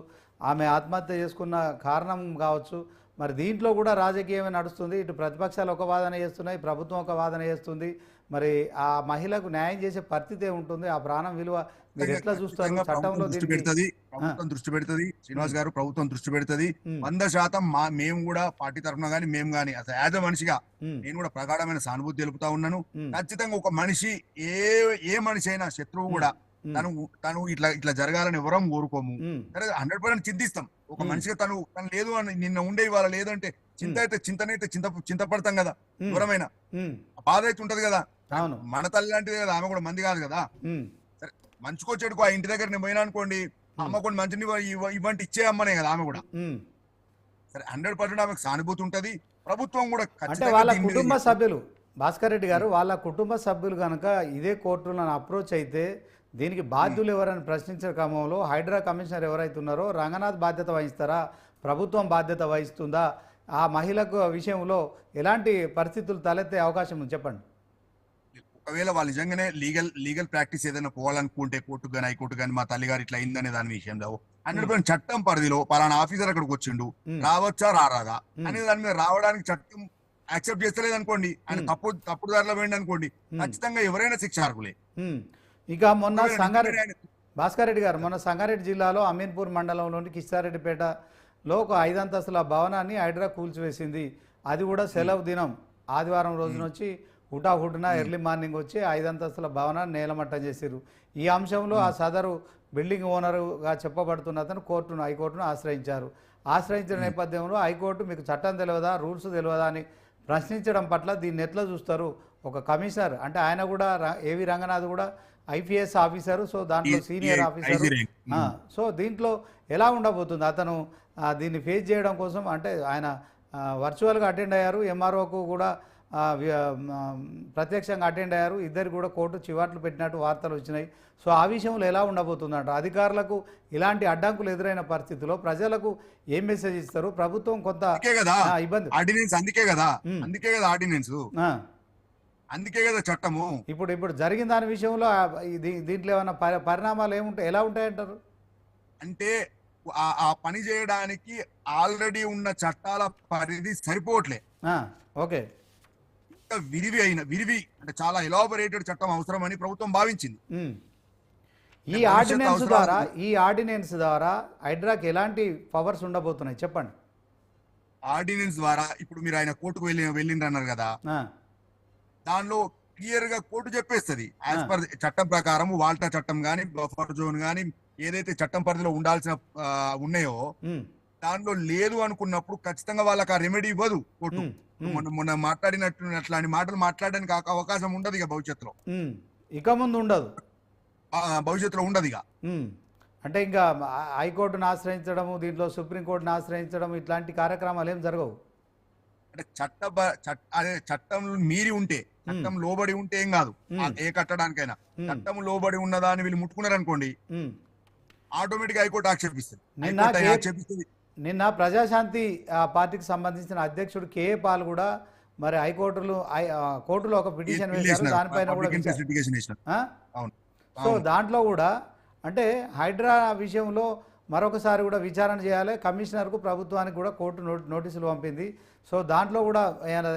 ఆమె ఆత్మహత్య చేసుకున్న కారణం కావచ్చు, మరి దీంట్లో కూడా రాజకీయమే నడుస్తుంది. ఇటు ప్రతిపక్షాలు ఒక వాదన చేస్తున్నాయి, ప్రభుత్వం ఒక వాదన చేస్తుంది. మరి ఆ మహిళకు న్యాయం చేసే పరిస్థితే ఉంటుంది. ఆ ప్రాణం విలువ మీరు ఎట్లా చూస్తారు? చట్టంలో దృష్టి పెడుతుంది, ప్రభుత్వం దృష్టి పెడుతుంది, శ్రీనివాస్ గారు ప్రభుత్వం దృష్టి పెడుతుంది 100%. మేము కూడా పార్టీ తరఫున గానీ మేము గానీ అసలు యాజ్ అ మనిషిగా నేను కూడా ప్రగాఢమైన సానుభూతి తెలుపుతా ఉన్నాను. ఖచ్చితంగా ఒక మనిషి ఏ మనిషి అయినా శత్రువు కూడా తను ఇట్లా జరగాలని ఎవరం కోరుకోము. సరే 100% చింతిస్తాం. ఒక మనిషిగా తను లేదు అని నిన్న ఉండే ఇవాళ లేదంటే చింతనైతే చింతపడతాం కదా. ఎవరమైనా బాధ అయితే ఉంటది కదా. మన తల్లి లాంటిది కదా, ఆమె కూడా మంది కాదు కదా. సరే మంచుకో చెడుకో ఆ ఇంటి దగ్గర నేను పోయినా అనుకోండి, అమ్మ కొన్ని మంచిని ఇవ్వంటి ఇచ్చే అమ్మనే కదా ఆమె కూడా. సరే 100% ఆమెకు సానుభూతి ఉంటది. ప్రభుత్వం కూడా అంటే వాళ్ళ కుటుంబ సభ్యులు భాస్కర్ రెడ్డి గారు వాళ్ళ కుటుంబ సభ్యులు కనుక ఇదే కోర్టులను అప్రోచ్ అయితే దీనికి బాధ్యులు ఎవరని ప్రశ్నించిన క్రమంలో హైడ్రా కమిషనర్ ఎవరైతే ఉన్నారో రంగనాథ్ బాధ్యత వహిస్తారా, ప్రభుత్వం బాధ్యత వహిస్తుందా, ఆ మహిళకు విషయంలో ఎలాంటి పరిస్థితులు తలెత్తే అవకాశం ఉంది చెప్పండి. ఒకవేళ వాళ్ళు నిజంగానే లీగల్ ప్రాక్టీస్ ఏదైనా పోవాలనుకుంటే కోర్టు కానీ హైకోర్టు కానీ మా తల్లిగారు ఇట్లా అయిందనే దాని విషయంలో 100% చట్టం పరిధిలో పలానా ఆఫీసర్ అక్కడికి వచ్చిండు, రావచ్చా రారాదా అనే దాని మీద రావడానికి చట్టం యాక్సెప్ట్ చేస్తలేదు అనుకోండి, ఆయన తప్పుడు దారిలో పోయింది అనుకోండి, ఖచ్చితంగా ఎవరైనా శిక్షార్హులే. ఇక మొన్న సంగారెడ్డి భాస్కర్ రెడ్డి గారు మొన్న సంగారెడ్డి జిల్లాలో అమీన్పూర్ మండలంలోని కిష్టారెడ్డిపేటలో ఒక 5 అంతస్తుల భవనాన్ని హైడ్రా కూల్చివేసింది. అది కూడా సెలవు దినం ఆదివారం రోజున వచ్చి హుటాహుటిన ఎర్లీ మార్నింగ్ వచ్చి 5 అంతస్తుల భవనాన్ని నేలమట్టం చేశారు. ఈ అంశంలో ఆ సదరు బిల్డింగ్ ఓనరుగా చెప్పబడుతున్న అతను హైకోర్టును ఆశ్రయించారు. ఆశ్రయించిన నేపథ్యంలో హైకోర్టు మీకు చట్టం తెలియదా, రూల్స్ తెలియదా అని ప్రశ్నించడం పట్ల దీన్ని ఎట్లా చూస్తారు? ఒక కమిషనర్ అంటే ఆయన కూడా ఏవి రంగనాథ్ కూడా ఐపీఎస్ ఆఫీసరు, సో దాంట్లో సీనియర్ ఆఫీసరు. సో దీంట్లో ఎలా ఉండబోతుంది? అతను దీన్ని ఫేస్ చేయడం కోసం అంటే ఆయన వర్చువల్గా అటెండ్ అయ్యారు, ఎంఆర్ఓకు కూడా ప్రత్యక్షంగా అటెండ్ అయ్యారు. ఇద్దరు కూడా కోర్టు చివాట్లు పెట్టినట్టు వార్తలు వచ్చినాయి. సో ఆ విషయంలో ఎలా ఉండబోతుందంట? అధికారులకు ఇలాంటి అడ్డంకులు ఎదురైన పరిస్థితుల్లో ప్రజలకు ఏం మెసేజ్ ఇస్తారు? ప్రభుత్వం కొంత ఇబ్బంది అందుకే కదా చట్టము. ఇప్పుడు జరిగిన దాని విషయంలో దీంట్లో ఏమైనా పరిణామాలు ఏముంటాయి, ఎలా ఉంటాయంటారు? అంటే ఆ పని చేయడానికి ఆల్రెడీ ఉన్న చట్టాల పరిధి సరిపోవట్లే. ఓకే, ఇంకా విరివి అంటే చాలా ఎలాబొరేటెడ్ చట్టం అవసరమని ప్రభుత్వం భావించింది. ఈ ఆర్డినెన్స్ ద్వారా హైడ్రాకి ఎలాంటి పవర్స్ ఉండబోతున్నాయి చెప్పండి. ఆర్డినెన్స్ ద్వారా ఇప్పుడు మీరు ఆయన కోర్టుకు వెళ్ళిండ్రు అన్నారు కదా, దానిలో క్లియర్ గా కోర్టు చెప్పేస్తుంది యాజ్ పర్ చట్టం ప్రకారం వాల్టా చట్టం గానీ బఫర్ జోన్ గానీ ఏదైతే చట్టం పరిధిలో ఉండాల్సిన ఉన్నాయో దానిలో లేదు అనుకున్నప్పుడు ఖచ్చితంగా వాళ్ళకి ఆ రెమెడీ ఇవ్వదు కోర్టు. మొన్న మాట్లాడినట్టు అట్లాంటి మాటలు మాట్లాడడానికి అవకాశం ఉండదు ఇక భవిష్యత్తులో, ఇక ముందు ఉండదు, భవిష్యత్తులో ఉండదు ఇక. అంటే ఇంకా హైకోర్టును ఆశ్రయించడము, దీంట్లో సుప్రీంకోర్టును ఆశ్రయించడం ఇట్లాంటి కార్యక్రమాలు ఏం జరగవు. అంటే చట్టం మీరి ఉంటే, చట్టం లోబడి ఉంటే ఏం కాదు ఏ కట్టడానికైనా. చట్టం లోబడి ఉన్నదా అని వీళ్ళు ముట్టుకున్నారు అనుకోండి, ఆటోమేటిక్ హైకోర్టు ఆక్షేపిస్తుంది. నిన్న ప్రజాశాంతి పార్టీకి సంబంధించిన అధ్యక్షుడు కేఏ పాల్ కూడా మరి కోర్టులో ఒక పిటిషన్ వేశారు, దానిపైన కూడా. సో దాంట్లో కూడా అంటే హైడ్రా విషయంలో మరొకసారి కూడా విచారణ చేయాలి, కమిషనర్కు ప్రభుత్వానికి కూడా కోర్టు నోటీసులు పంపింది. సో దాంట్లో కూడా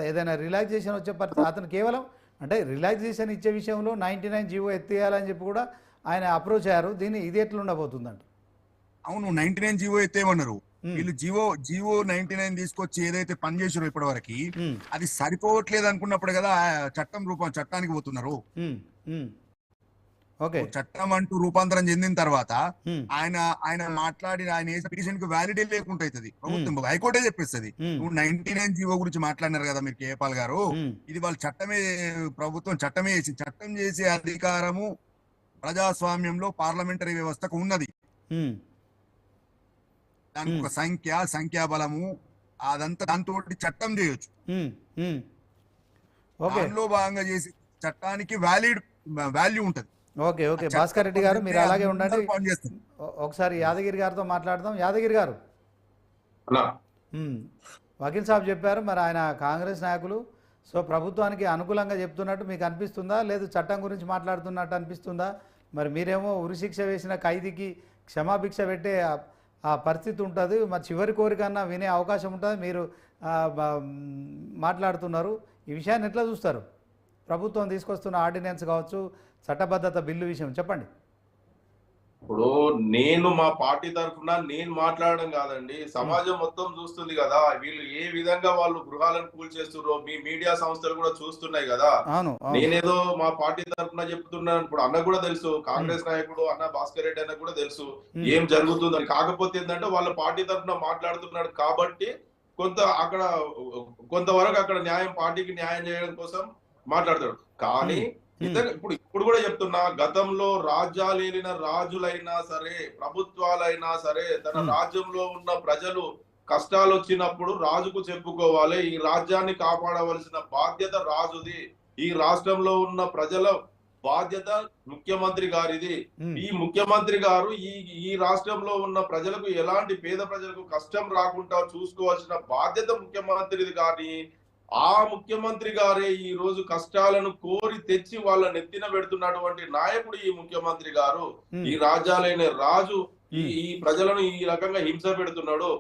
ఏదైనా రిలాక్సేషన్ వచ్చే పరిస్థితి, అతను కేవలం అంటే రిలాక్సేషన్ ఇచ్చే విషయంలో 99 జీవో ఎత్తేయాలని చెప్పి కూడా ఆయన అప్రోచ్ అయ్యారు. ఇది ఎట్లా ఉండబోతుందంట? అవును, 99 జీవో ఎత్తేమన్నారు వీళ్ళు. జీవో 99 తీసుకొచ్చి ఏదైతే పని చేసారో ఇప్పటి వరకు అది సరిపోవట్లేదు అనుకున్నప్పుడు కదా చట్టానికి పోతున్నారు. చట్టం అంటూ రూపాంతరం చెందిన తర్వాత ఆయన మాట్లాడిన ఆయన వేసిన పిటిషన్ కి వ్యాలిడే లేకుండా అవుతుంది. ప్రభుత్వం హైకోర్టే చెప్పేస్తుంది నువ్వు 99 జీవో గురించి మాట్లాడినారు కదా మీరు కేపాల్ గారు, ఇది వాళ్ళు ప్రభుత్వం చట్టమే చట్టం చేసే అధికారము ప్రజాస్వామ్యంలో పార్లమెంటరీ వ్యవస్థకు ఉన్నది. దానికి ఒక సంఖ్యాబలము అదంతా దాంతో చట్టం చేయొచ్చు. దానిలో భాగంగా చేసి చట్టానికి వాల్యూ ఉంటది. ఓకే భాస్కర్ రెడ్డి గారు మీరు అలాగే ఉండండి. ఒకసారి యాదగిరి గారితో మాట్లాడదాం. యాదగిరి గారు, వకీల్ సాబ్ చెప్పారు, మరి ఆయన కాంగ్రెస్ నాయకులు, సో ప్రభుత్వానికి అనుకూలంగా చెప్తున్నట్టు మీకు అనిపిస్తుందా, లేదు చట్టం గురించి మాట్లాడుతున్నట్టు అనిపిస్తుందా? మరి మీరేమో ఉరిశిక్ష వేసిన ఖైదీకి క్షమాభిక్ష పెట్టే ఆ పరిస్థితి ఉంటుంది. మరి చివరి కోరికన్నా వినే అవకాశం ఉంటుంది. మీరు మాట్లాడుతున్నారు, ఈ విషయాన్ని ఎట్లా చూస్తారు? ప్రభుత్వం తీసుకొస్తున్న ఆర్డినెన్స్ కావచ్చు, చట్టబద్ధత బిల్లు విషయం చెప్పండి. ఇప్పుడు నేను మా పార్టీ తరఫున నేను మాట్లాడడం కాదండి, సమాజం మొత్తం చూస్తుంది కదా వీళ్ళు ఏ విధంగా వాళ్ళు గృహాలను కూల్చేస్తున్నారో. మీ మీడియా సంస్థలు కూడా చూస్తున్నాయి కదా. నేనేదో మా పార్టీ తరఫున చెప్తున్నాను. ఇప్పుడు అన్న కూడా తెలుసు, కాంగ్రెస్ నాయకుడు అన్న భాస్కర్ రెడ్డి అన్న కూడా తెలుసు ఏం జరుగుతుందని. కాకపోతే ఏంటంటే వాళ్ళ పార్టీ తరఫున మాట్లాడుతున్నాడు కాబట్టి కొంతవరకు అక్కడ న్యాయం, పార్టీకి న్యాయం చేయడం కోసం మాట్లాడతాడు. కానీ ఇప్పుడు కూడా చెప్తున్నా, గతంలో రాజ్యాలేలిన రాజులైనా సరే, ప్రభుత్వాలైనా సరే, తన రాజ్యంలో ఉన్న ప్రజలు కష్టాలు వచ్చినప్పుడు రాజుకు చెప్పుకోవాలి. ఈ రాజ్యాన్ని కాపాడవలసిన బాధ్యత రాజుది, ఈ రాష్ట్రంలో ఉన్న ప్రజల బాధ్యత ముఖ్యమంత్రి గారిది. ఈ ముఖ్యమంత్రి గారు ఈ రాష్ట్రంలో ఉన్న ప్రజలకు, ఎలాంటి పేద ప్రజలకు కష్టం రాకుండా చూసుకోవాల్సిన బాధ్యత ముఖ్యమంత్రిది. కానీ ఆ ముఖ్యమంత్రి గారే ఈ రోజు కష్టాలను కోరి తెచ్చి వాళ్ళ నెత్తిన పెడుతున్నటువంటి నాయకుడు ఈ ముఖ్యమంత్రి గారు. ఈ రాజ్యాలైన రాజు ఈ ప్రజలను ఈ రకంగా హింస పెడుతున్నాడు.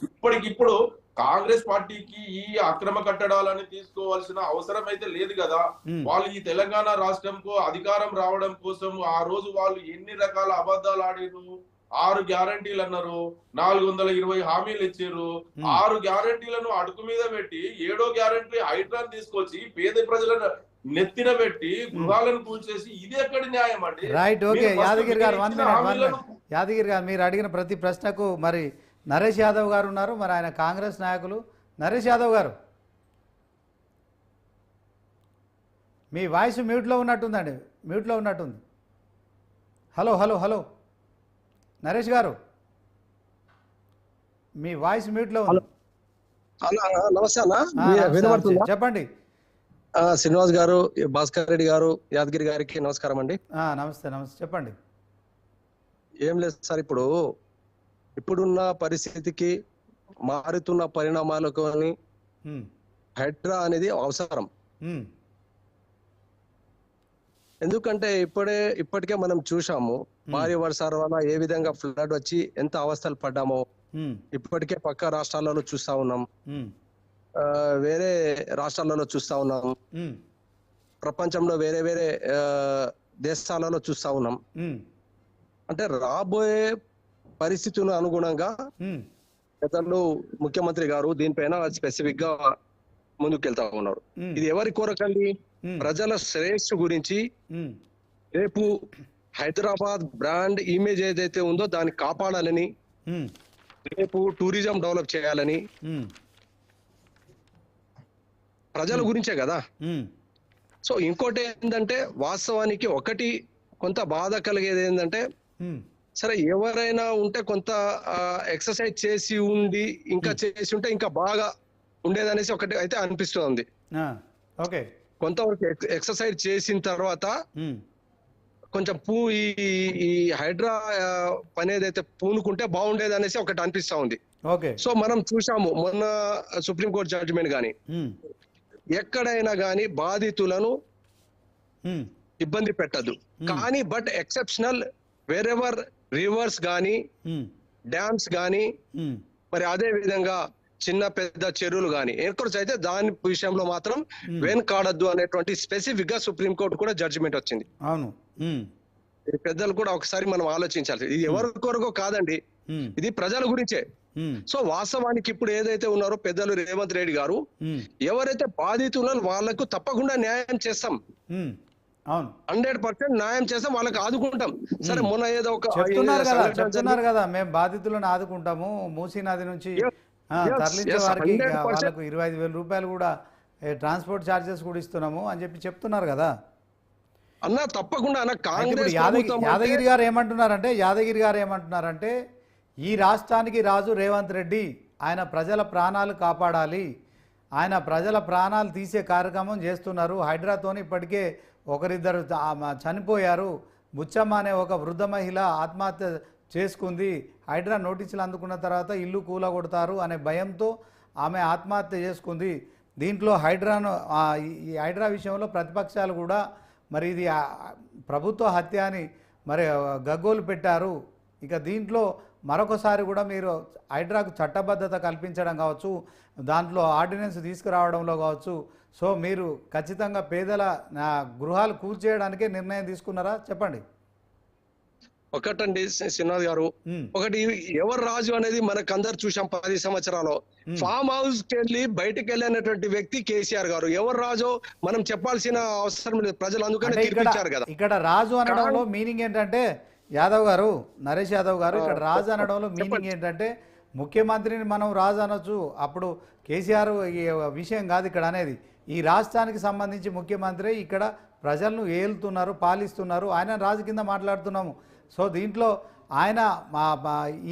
ఇప్పటికిప్పుడు కాంగ్రెస్ పార్టీకి ఈ అక్రమ కట్టడాలని తీసుకోవాల్సిన అవసరం అయితే లేదు కదా. వాళ్ళు ఈ తెలంగాణ రాష్ట్రంకు అధికారం రావడం కోసం ఆ రోజు వాళ్ళు ఎన్ని రకాల అబద్ధాలు ఆడిరు. 6 గ్యారంటీలు అన్నారు, 420 హామీలు ఇచ్చారు. 6 గ్యారంటీలను అడుగు మీద పెట్టి 7వ గ్యారంటీ హైడ్రాన్ తీసుకొచ్చి పేద ప్రజలను నెత్తిన పెట్టి గృహాలను కూల్చేసి ఇది ఎక్కడి న్యాయం అండి? Right, okay. యాదగిరి గారు యాదగిరి గారు మీరు అడిగిన ప్రతి ప్రశ్నకు మరి నరేష్ యాదవ్ గారు ఉన్నారు, మరి ఆయన కాంగ్రెస్ నాయకులు. నరేష్ యాదవ్ గారు, మీ వాయిస్ మ్యూట్లో ఉన్నట్టుందండి, మ్యూట్లో ఉన్నట్టుంది. హలో హలో హలో నరేష్ గారు, మీ వాయిస్ మ్యూట్లో ఉంది. నమస్తే అన్న, చెప్పండి. శ్రీనివాస్ గారు, భాస్కర్ రెడ్డి గారు, యాదగిరి గారికి నమస్కారం అండి. నమస్తే నమస్తే, చెప్పండి. ఏం లేదు సార్, ఇప్పుడున్న పరిస్థితికి, మారుతున్న పరిణామాలకు హైడ్రా అనేది అవసరం. ఎందుకంటే ఇప్పటికే మనం చూసాము, భారీ వర్షాల వల్ల ఏ విధంగా ఫ్లడ్ వచ్చి ఎంత అవస్థలు పడ్డామో ఇప్పటికే పక్క రాష్ట్రాలలో చూస్తా ఉన్నాం, వేరే రాష్ట్రాలలో చూస్తా ఉన్నాం, ప్రపంచంలో వేరే వేరే దేశాలలో చూస్తా ఉన్నాం. అంటే రాబోయే పరిస్థితులకు అనుగుణంగా గతంలో ముఖ్యమంత్రి గారు దీనిపైన స్పెసిఫిక్ గా ముందుకెళ్తా ఉన్నారు. ఇది ఎవరి కోరకండి? ప్రజల శ్రేయస్సు గురించి. రేపు హైదరాబాద్ బ్రాండ్ ఇమేజ్ ఏదైతే ఉందో దాన్ని కాపాడాలని, రేపు టూరిజం డెవలప్ చేయాలని, ప్రజల గురించే కదా. సో ఇంకోటి ఏంటంటే, వాస్తవానికి ఒకటి కొంత బాధ కలిగేది ఏంటంటే, సరే ఎవరైనా ఉంటే కొంత ఎక్సర్సైజ్ చేసి ఉండి ఇంకా చేసి ఉంటే ఇంకా బాగా ఉండేదనేసి ఒకటి అయితే అనిపిస్తుంది. కొంతవరకు ఎక్సర్సైజ్ చేసిన తర్వాత కొంచెం ఈ హైడ్రా పని ఏదైతే పూనుకుంటే బాగుండేది అనేసి ఒకటి అనిపిస్తా ఉంది. సో మనం చూసాము మొన్న సుప్రీంకోర్టు జడ్జిమెంట్ గాని, ఎక్కడైనా గాని బాధితులను ఇబ్బంది పెట్టదు. కానీ బట్ ఎక్సెప్షనల్ వేరెవర్ రివర్స్ గాని, డ్యామ్స్ గాని, మరి అదే విధంగా చిన్న పెద్ద చెరువులు గాని ఎక్కడైతే దాని విషయంలో మాత్రం వెనకాడద్దు అనేటువంటి స్పెసిఫిక్ గా సుప్రీంకోర్టు కూడా జడ్జిమెంట్ వచ్చింది. అవును, పెద్దలు కూడా ఒకసారి మనం ఆలోచించాలి. ఇది ఎవరి కొరకు కాదండి, ఇది ప్రజల గురించే. సో వాస్తవానికి ఇప్పుడు ఏదైతే ఉన్నారో పెద్దలు రేవంత్ రెడ్డి గారు, ఎవరైతే బాధితులను వాళ్లకు తప్పకుండా న్యాయం చేస్తాం, 100% న్యాయం చేస్తాం, వాళ్ళకి ఆదుకుంటాం. సరే మొన్న ఏదో ఒక చెప్తున్నారు కదా, మేము బాధితులను ఆదుకుంటాము, మూసీ నది నుంచి తరలించే వారికి వాళ్ళకు 25,000 రూపాయలు కూడా ట్రాన్స్పోర్ట్ ఛార్జెస్ కూడా ఇస్తున్నాము అని చెప్తున్నారు కదా అన్న. తప్పకుండా అన్న. కాంగ్రెస్ యాదగిరి గారు ఏమంటున్నారంటే ఈ రాష్ట్రానికి రాజు రేవంత్ రెడ్డి, ఆయన ప్రజల ప్రాణాలు కాపాడాలి, ఆయన ప్రజల ప్రాణాలు తీసే కార్యక్రమం చేస్తున్నారు. హైడ్రాతోని ఇప్పటికే ఒకరిద్దరు చనిపోయారు. బుచ్చమ్మ అనే ఒక వృద్ధ మహిళ ఆత్మహత్య చేసుకుంది. హైడ్రా నోటీసులు అందుకున్న తర్వాత ఇల్లు కూలగొడతారు అనే భయంతో ఆమె ఆత్మహత్య చేసుకుంది. దీంట్లో ఈ హైడ్రా విషయంలో ప్రతిపక్షాలు కూడా మరి ఇది ప్రభుత్వ హత్య అని మరి గగ్గోలు పెట్టారు. ఇక దీంట్లో మరొకసారి కూడా మీరు హైడ్రాకు చట్టబద్ధత కల్పించడం కావచ్చు, దాంట్లో ఆర్డినెన్స్ తీసుకురావడంలో కావచ్చు, సో మీరు ఖచ్చితంగా పేదల గృహాలు కూల్చేయడానికే నిర్ణయం తీసుకున్నారా? చెప్పండి. ఒకటండి శ్రీనాథ్ గారు, ఒకటి ఎవరు రాజు అనేది మనకు అందరు చూసాం 10 సంవత్సరాలు. ఫామ్ హౌస్ కి వెళ్ళి బయటకు వెళ్ళినటువంటి వ్యక్తి కేసీఆర్ గారు. ఎవరు రాజు మనం చెప్పాల్సిన అవసరం లేదు, ప్రజలు అందుకనే తీర్పిచ్చారు కదా. ఇక్కడ రాజు అనడంలో మీనింగ్ ఏంటంటే యాదవ్ గారు, నరేష్ యాదవ్ గారు, ఇక్కడ రాజు అనడంలో మీనింగ్ ఏంటంటే ముఖ్యమంత్రిని మనం రాజు అనొచ్చు. అప్పుడు కేసీఆర్ విషయం కాదు ఇక్కడ అనేది. ఈ రాష్ట్రానికి సంబంధించి ముఖ్యమంత్రి ఇక్కడ ప్రజలను ఏలుతున్నారు, పాలిస్తున్నారు, ఆయన రాజు కింద మాట్లాడుతున్నాము. సో దీంట్లో ఆయన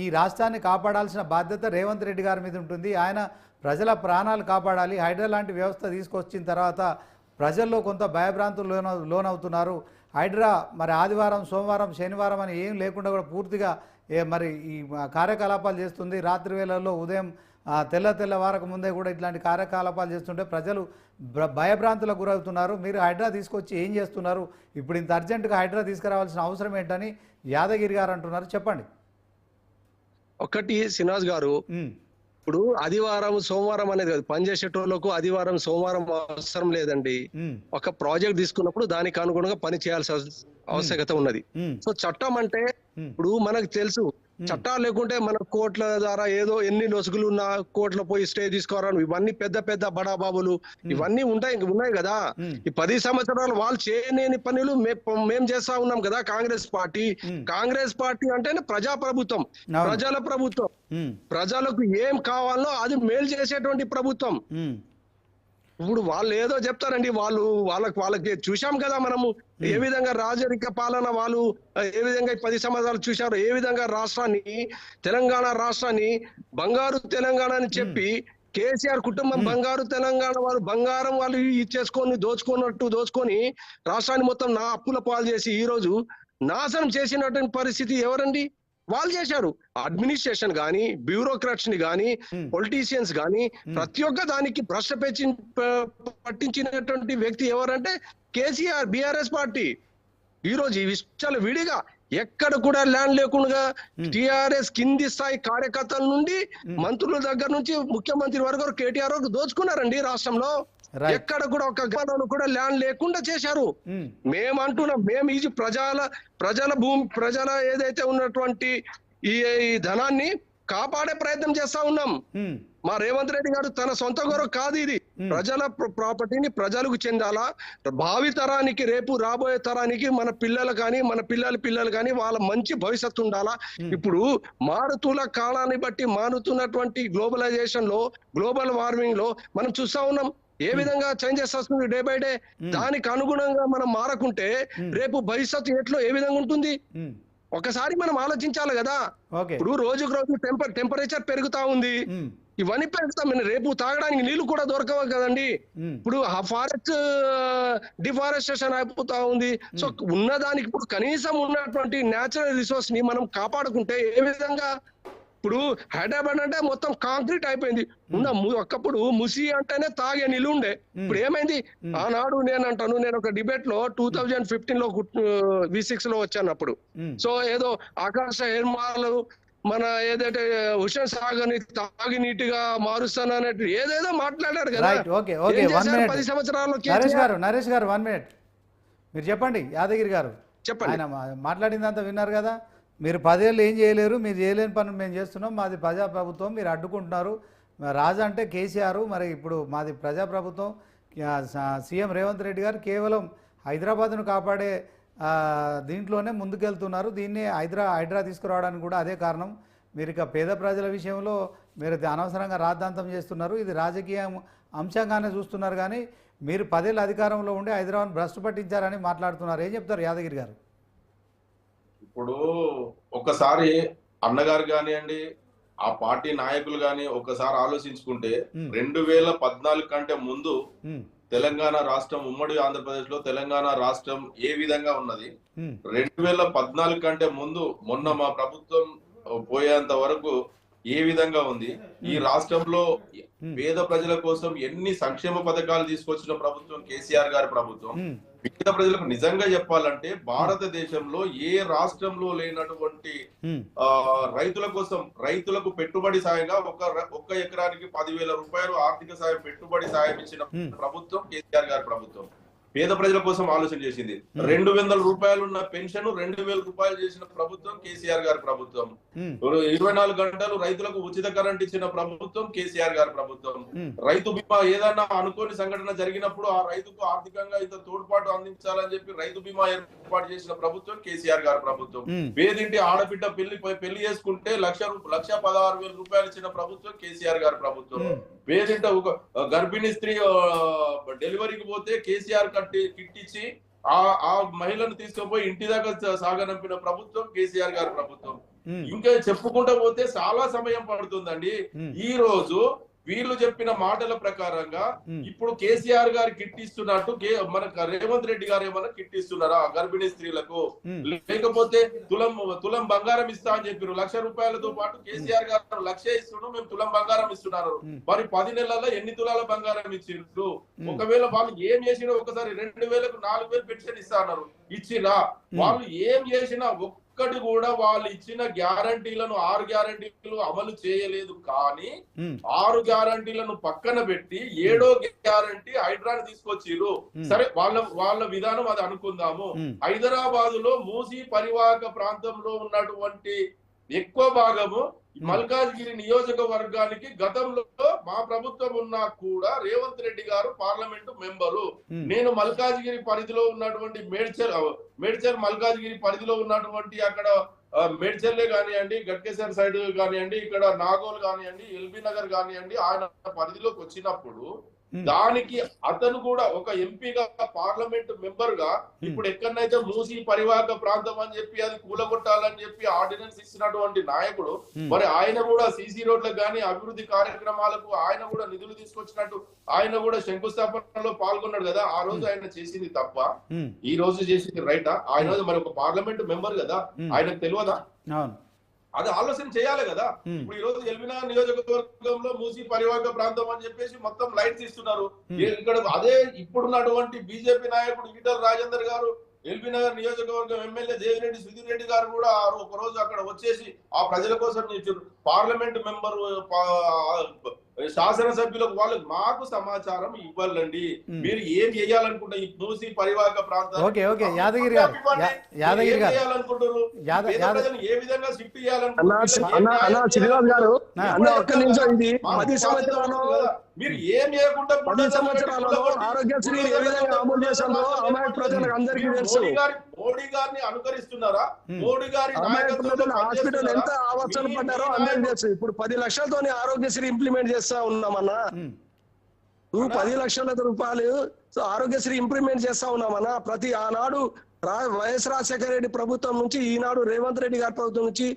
ఈ రాష్ట్రాన్ని కాపాడాల్సిన బాధ్యత రేవంత్ రెడ్డి గారి మీద ఉంటుంది. ఆయన ప్రజల ప్రాణాలు కాపాడాలి. హైడ్రా లాంటి వ్యవస్థ తీసుకొచ్చిన తర్వాత ప్రజల్లో కొంత భయభ్రాంతులు లోనవుతున్నారు. హైడ్రా మరి ఆదివారం, సోమవారం, శనివారం అని ఏం లేకుండా కూడా పూర్తిగా మరి ఈ కార్యకలాపాలు చేస్తుంది. రాత్రి వేళల్లో ఉదయం తెల్లవారకు ముందే కూడా ఇట్లాంటి కార్యకలాపాలు చేస్తుంటే ప్రజలు భయభ్రాంతులకు గురవుతున్నారు. మీరు హైడ్రా తీసుకొచ్చి ఏం చేస్తున్నారు? ఇప్పుడు ఇంత అర్జెంటుగా హైడ్రా తీసుకురావాల్సిన అవసరం ఏంటని యాదగిరి గారు అంటున్నారు. చెప్పండి. ఒకటి శ్రీనివాస్ గారు, ఇప్పుడు ఆదివారం సోమవారం అనేది కాదు, పనిచేసేటోళ్లకు ఆదివారం సోమవారం అవసరం లేదండి. ఒక ప్రాజెక్ట్ తీసుకున్నప్పుడు దానికి అనుగుణంగా పని చేయాల్సిన ఆవశ్యకత ఉన్నది. సో చట్టం అంటే ఇప్పుడు మనకు తెలుసు, చట్టాలు లేకుంటే మన కోర్టుల ద్వారా ఏదో ఎన్ని లొసుగులు ఉన్నా కోర్టులో పోయి స్టే తీసుకోవడం, ఇవన్నీ పెద్ద పెద్ద బడాబాబులు ఇవన్నీ ఉన్నాయి కదా. ఈ 10 సంవత్సరాలు వాళ్ళు చేయలేని పనులు మేము చేస్తా ఉన్నాం కదా. కాంగ్రెస్ పార్టీ అంటేనే ప్రజాప్రభుత్వం, ప్రజల ప్రభుత్వం. ప్రజలకు ఏం కావాలో అది మేలు చేసేటువంటి ప్రభుత్వం. ఇప్పుడు వాళ్ళు ఏదో చెప్తారండి, వాళ్ళకి చూశాం కదా మనము ఏ విధంగా రాజరిక పాలన వాళ్ళు ఏ విధంగా 10 సంవత్సరాలు చూశారు, ఏ విధంగా తెలంగాణ రాష్ట్రాన్ని బంగారు తెలంగాణ అని చెప్పి కేసీఆర్ కుటుంబం బంగారు తెలంగాణ బంగారం వాళ్ళు దోచుకొని రాష్ట్రాన్ని మొత్తం నా అప్పుల పాలు చేసి ఈ రోజు నాశనం చేసినటువంటి పరిస్థితి ఎవరండి? వాళ్ళు చేశారు. అడ్మినిస్ట్రేషన్ గానీ, బ్యూరోక్రాట్స్ ని గానీ, పొలిటీషియన్స్ గానీ ప్రతి ఒక్క దానికి భ్రష్ట పట్టించినటువంటి వ్యక్తి ఎవరంటే కేసీఆర్, బీఆర్ఎస్ పార్టీ. ఈ రోజు ఈ విషయాలు విడిగా ఎక్కడ కూడా ల్యాండ్ లేకుండా టిఆర్ఎస్ కింది స్థాయి కార్యకర్తల నుండి మంత్రుల దగ్గర నుంచి ముఖ్యమంత్రి వరకు కేటీఆర్ వరకు దోచుకున్నారండి రాష్ట్రంలో. ఎక్కడ కూడా ఒక గ్రామంలో కూడా ల్యాండ్ లేకుండా చేశారు. మేమంటున్నాం, మేము ఈ ప్రజల భూమి, ప్రజల ఏదైతే ఉన్నటువంటి ఈ ధనాన్ని కాపాడే ప్రయత్నం చేస్తా ఉన్నాం. మా రేవంత్ రెడ్డి గారు తన సొంత గౌరవం కాదు, ఇది ప్రజల ప్రాపర్టీని ప్రజలకు చెందాలా, భావి తరానికి, రేపు రాబోయే తరానికి, మన పిల్లలు కానీ మన పిల్లలు కానీ వాళ్ళ మంచి భవిష్యత్తు ఉండాలా. ఇప్పుడు మారుతున్న కాలాన్ని బట్టి మారుతున్నటువంటి గ్లోబలైజేషన్ లో, గ్లోబల్ వార్మింగ్ లో మనం చూస్తా ఉన్నాం ఏ విధంగా చేంజెస్ వస్తుంది డే బై డే. దానికి అనుగుణంగా మనం మారకుంటే రేపు భవిష్యత్తు ఎట్లో ఏ విధంగా ఉంటుంది ఒకసారి మనం ఆలోచించాలి కదా. ఇప్పుడు రోజుకు రోజు టెంపరేచర్ పెరుగుతా ఉంది, ఇవన్నీ పెరుగుతాం. రేపు తాగడానికి నీళ్లు కూడా దొరకవు కదండి. ఇప్పుడు ఆ ఫారెస్ట్ డిఫారెస్టేషన్ అయిపోతా ఉంది. సో ఉన్నదానికి ఇప్పుడు కనీసం ఉన్నటువంటి న్యాచురల్ రిసోర్స్ ని మనం కాపాడుకుంటే ఏ విధంగా. ఇప్పుడు హైదరాబాద్ అంటే మొత్తం కాంక్రీట్ అయిపోయింది. ఒకప్పుడు ముసి అంటేనే తాగే నీళ్ళు ఉండే. ఇప్పుడు ఏమైంది? ఆనాడు నేను ఒక డిబేట్ లో 2015 లో V6 లో వచ్చాను. సో ఏదో ఆకాశ హెర్మాలు మన ఏదైతే హుస్సేన్ సాగర్ ని తాగి నీటిగా మారుస్తానన్నట్టు ఏదేదో మాట్లాడారు కదా. 10 సంవత్సరాల్లో నరేష్ గారు 1 మినిట్ మీరు చెప్పండి. యాదగిరి గారు చెప్పండి. ఆయన మాట్లాడిందంతా విన్నారు కదా. మీరు 10 ఏళ్ళు ఏం చేయలేరు, మీరు చేయలేని పనులు మేము చేస్తున్నాం, మాది ప్రజాప్రభుత్వం, మీరు అడ్డుకుంటున్నారు. రాజా అంటే కేసీఆర్, మరి ఇప్పుడు మాది ప్రజాప్రభుత్వం. సీఎం రేవంత్ రెడ్డి గారు కేవలం హైదరాబాద్ను కాపాడే దీంట్లోనే ముందుకెళ్తున్నారు. దీన్ని హైడ్రా తీసుకురావడానికి కూడా అదే కారణం. మీరు ఇక పేద ప్రజల విషయంలో మీరు అనవసరంగా రాద్ధాంతం చేస్తున్నారు. ఇది రాజకీయ అంశంగానే చూస్తున్నారు, కానీ మీరు 10 ఏళ్ళ అధికారంలో ఉండి హైదరాబాద్ భ్రష్టు పట్టించారని మాట్లాడుతున్నారు. ఏం చెప్తారు యాదగిరి గారు? ఇప్పుడు ఒక్కసారి అన్నగారు కానివ్వండి, ఆ పార్టీ నాయకులు గాని ఒక్కసారి ఆలోచించుకుంటే 2014 కంటే ముందు తెలంగాణ రాష్ట్రం, ఉమ్మడి ఆంధ్రప్రదేశ్ లో తెలంగాణ రాష్ట్రం ఏ విధంగా ఉన్నది, 2014 కంటే ముందు మొన్న మా ప్రభుత్వం పోయేంత వరకు ఏ విధంగా ఉంది, ఈ రాష్ట్రంలో పేద ప్రజల కోసం ఎన్ని సంక్షేమ పథకాలు తీసుకొచ్చిన ప్రభుత్వం కేసీఆర్ గారి ప్రభుత్వం. పేద ప్రజలకు నిజంగా చెప్పాలంటే భారతదేశంలో ఏ రాష్ట్రంలో లేనటువంటి రైతుల కోసం, రైతులకు పెట్టుబడి సాయంగా ఒక్క ఎకరానికి 10,000 రూపాయలు ఆర్థిక సాయం, పెట్టుబడి సాయం ఇచ్చిన ప్రభుత్వం కేసీఆర్ గారి ప్రభుత్వం. పేద ప్రజల కోసం ఆలోచన చేసింది. 200 రూపాయలు ఉన్న పెన్షన్ 2,000 రూపాయలు చేసిన ప్రభుత్వం కేసీఆర్ గారి ప్రభుత్వం. 24 గంటలు రైతులకు ఉచిత కరెంట్ ఇచ్చిన ప్రభుత్వం కేసీఆర్ గారి ప్రభుత్వం. రైతు బీమా ఏదైనా అనుకోని సంఘటన జరిగినప్పుడు ఆ రైతుకు ఆర్థికంగా ఇంత తోడ్పాటు అందించాలని చెప్పి రైతు బీమా ఏర్పాటు చేసిన ప్రభుత్వం కేసీఆర్ గారి ప్రభుత్వం. పేదింటి ఆడబిడ్డ పెళ్లి చేసుకుంటే 1,16,000 రూపాయలు ఇచ్చిన ప్రభుత్వం కేసీఆర్ గారి ప్రభుత్వం. పేదింట ఒక గర్భిణీ స్త్రీ డెలివరీకి పోతే కేసీఆర్ కిట్ ఇచ్చి ఆ మహిళను తీసుకుపోయి ఇంటి దాకా సాగనంపిన ప్రభుత్వం కేసీఆర్ గారి ప్రభుత్వం. ఇంకా చెప్పుకుంటూ పోతే చాలా సమయం పడుతుందండి. ఈ రోజు వీళ్ళు చెప్పిన మాటల ప్రకారంగా ఇప్పుడు కేసీఆర్ గారు కిట్ ఇస్తున్నట్టు మన రేవంత్ రెడ్డి గారు ఏమన్నా కిట్ ఇస్తున్నారా గర్భిణీ స్త్రీలకు? లేకపోతే తులం బంగారం ఇస్తా అని చెప్పారు. 1,00,000 రూపాయలతో పాటు కేసీఆర్ గారు 1,00,000 ఇస్తున్నాం, మేము తులం బంగారం ఇస్తున్నారు. మరి 10 నెలల్లో ఎన్ని తులాల బంగారం ఇచ్చిండ్రు? ఒకవేళ వాళ్ళు ఏం చేసినా ఒకసారి 2,000కు 4,000 పెన్షన్ ఇస్తా అన్నారు, ఇచ్చినా? వాళ్ళు ఏం చేసినా ఒక్కటి కూడా వాళ్ళు ఇచ్చిన గ్యారంటీలను 6 గ్యారంటీలు అమలు చేయలేదు. కానీ 6 గ్యారంటీలను పక్కన పెట్టి 7వ గ్యారంటీ హైడ్రాని తీసుకొచ్చిరు. సరే, వాళ్ళ విధానం అది అనుకుందాము. హైదరాబాద్ లో మూసీ పరివాహక ప్రాంతంలో ఉన్నటువంటి ఎక్కువ భాగము మల్కాజ్గిరి నియోజకవర్గానికి గతంలో మా ప్రభుత్వం ఉన్నా కూడా రేవంత్ రెడ్డి గారు పార్లమెంటు మెంబరు. నేను మల్కాజ్గిరి పరిధిలో ఉన్నటువంటి మేడ్చల్ మల్కాజ్గిరి పరిధిలో ఉన్నటువంటి అక్కడ మేడ్చల్లే కానివ్వండి, గట్కేసర్ సైడ్ కానివ్వండి, ఇక్కడ నాగోల్ కానివ్వండి, ఎల్బీ నగర్ కానివ్వండి, ఆయన పరిధిలోకి వచ్చినప్పుడు దానికి అతను కూడా ఒక ఎంపీగా పార్లమెంట్ మెంబర్ గా ఇప్పుడు ఎక్కడైతే మూసీ పరివాహక ప్రాంతం అని చెప్పి అది కూలగొట్టాలని చెప్పి ఆర్డినెన్స్ ఇచ్చినటువంటి నాయకుడు, మరి ఆయన కూడా సీసీ రోడ్లకు కానీ అభివృద్ధి కార్యక్రమాలకు ఆయన కూడా నిధులు తీసుకొచ్చినట్టు ఆయన కూడా శంకుస్థాపనలో పాల్గొన్నాడు కదా. ఆ రోజు ఆయన చేసింది తప్ప ఈ రోజు చేసింది రైటా? ఆయన మరి ఒక పార్లమెంట్ మెంబర్ కదా, ఆయనకు తెలియదా? అది ఆలోచన చేయాలి కదా. ఇప్పుడు ఈ రోజు ఎల్బీనగర్ నియోజకవర్గంలో మూసీ పరివాహక ప్రాంతం అని చెప్పేసి మొత్తం లైట్స్ ఇస్తున్నారు. ఇక్కడ అదే ఇప్పుడున్నటువంటి బీజేపీ నాయకుడు ఈటల రాజేందర్ గారు, ఎల్బీనగర్ నియోజకవర్గం ఎమ్మెల్యే దేవిరెడ్డి సుధీర్ రెడ్డి గారు కూడా ఒక రోజు అక్కడ వచ్చేసి ఆ ప్రజల కోసం పార్లమెంట్ మెంబర్ శాసనసభ్యులకు వాళ్ళకి మాకు సమాచారం ఇవ్వాలండి. మీరు ఏం చేయాలనుకుంటే ఈ మూసీ పరివాహక ప్రాంతం యాదగిరి గారు ఏ విధంగా షిఫ్ట్ మీరు ఏం చేయకుండా 10 సంవత్సరాలలో ఆరోగ్యశ్రీ ఏ విధంగా అమలు చేశారో అమాయక ప్రజలకు అందరికీ తెలుసు. మోడీ గారిని అనుకరిస్తున్నారా? మోడీ గారి హాస్పిటల్ ఎంత అవసరం పడ్డారో అందరికీ తెలుసు. ఇప్పుడు 10 లక్షలతోని ఆరోగ్యశ్రీ ఇంప్లిమెంట్ చేస్తా ఉన్నామన్నా. నువ్వు 10 లక్షల రూపాయలు ఆరోగ్యశ్రీ ఇంప్లిమెంట్ చేస్తా ఉన్నామన్నా. ప్రతి ఆనాడు వైఎస్ రాజశేఖర రెడ్డి ప్రభుత్వం నుంచి ఈనాడు రేవంత్ రెడ్డి గారి ప్రభుత్వం నుంచి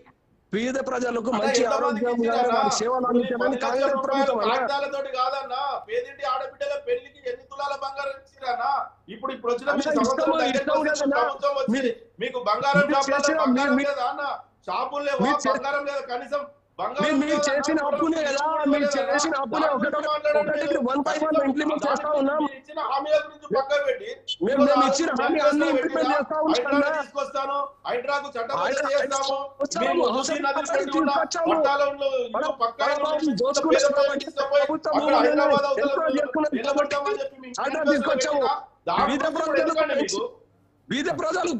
పేద ప్రజలకు మంచి ఆరోగ్యం సేవలు అందించమని కాంగ్రెస్ ప్రభుత్వం కాదన్నా. పేదింటి ఆడబిడ్డల పెళ్లికి ఎన్ని తులాల బంగారం ఇచ్చిరానా? ఇప్పుడు వచ్చిన మీకు బంగారం లేదా అన్న? షాపులు లేవా? బంగారం లేదా? కనీసం మీరు చేసిన అప్పునే కదా, మీరు చేసిన అప్పునే ఒకటికి 1/1 ఇంప్లిమెంట్ చేస్తా ఉన్నాం. ఇచ్చిన హామీల గురించి పక్కన పెట్టి మేము ఇచ్చిన హామీ అన్ని ఇంప్లిమెంట్ చేస్తా ఉన్నాం. తీసుకొస్తాను, హైడ్రాకు చట్టబద్ధత చేస్తాము. బీద ప్రజలకు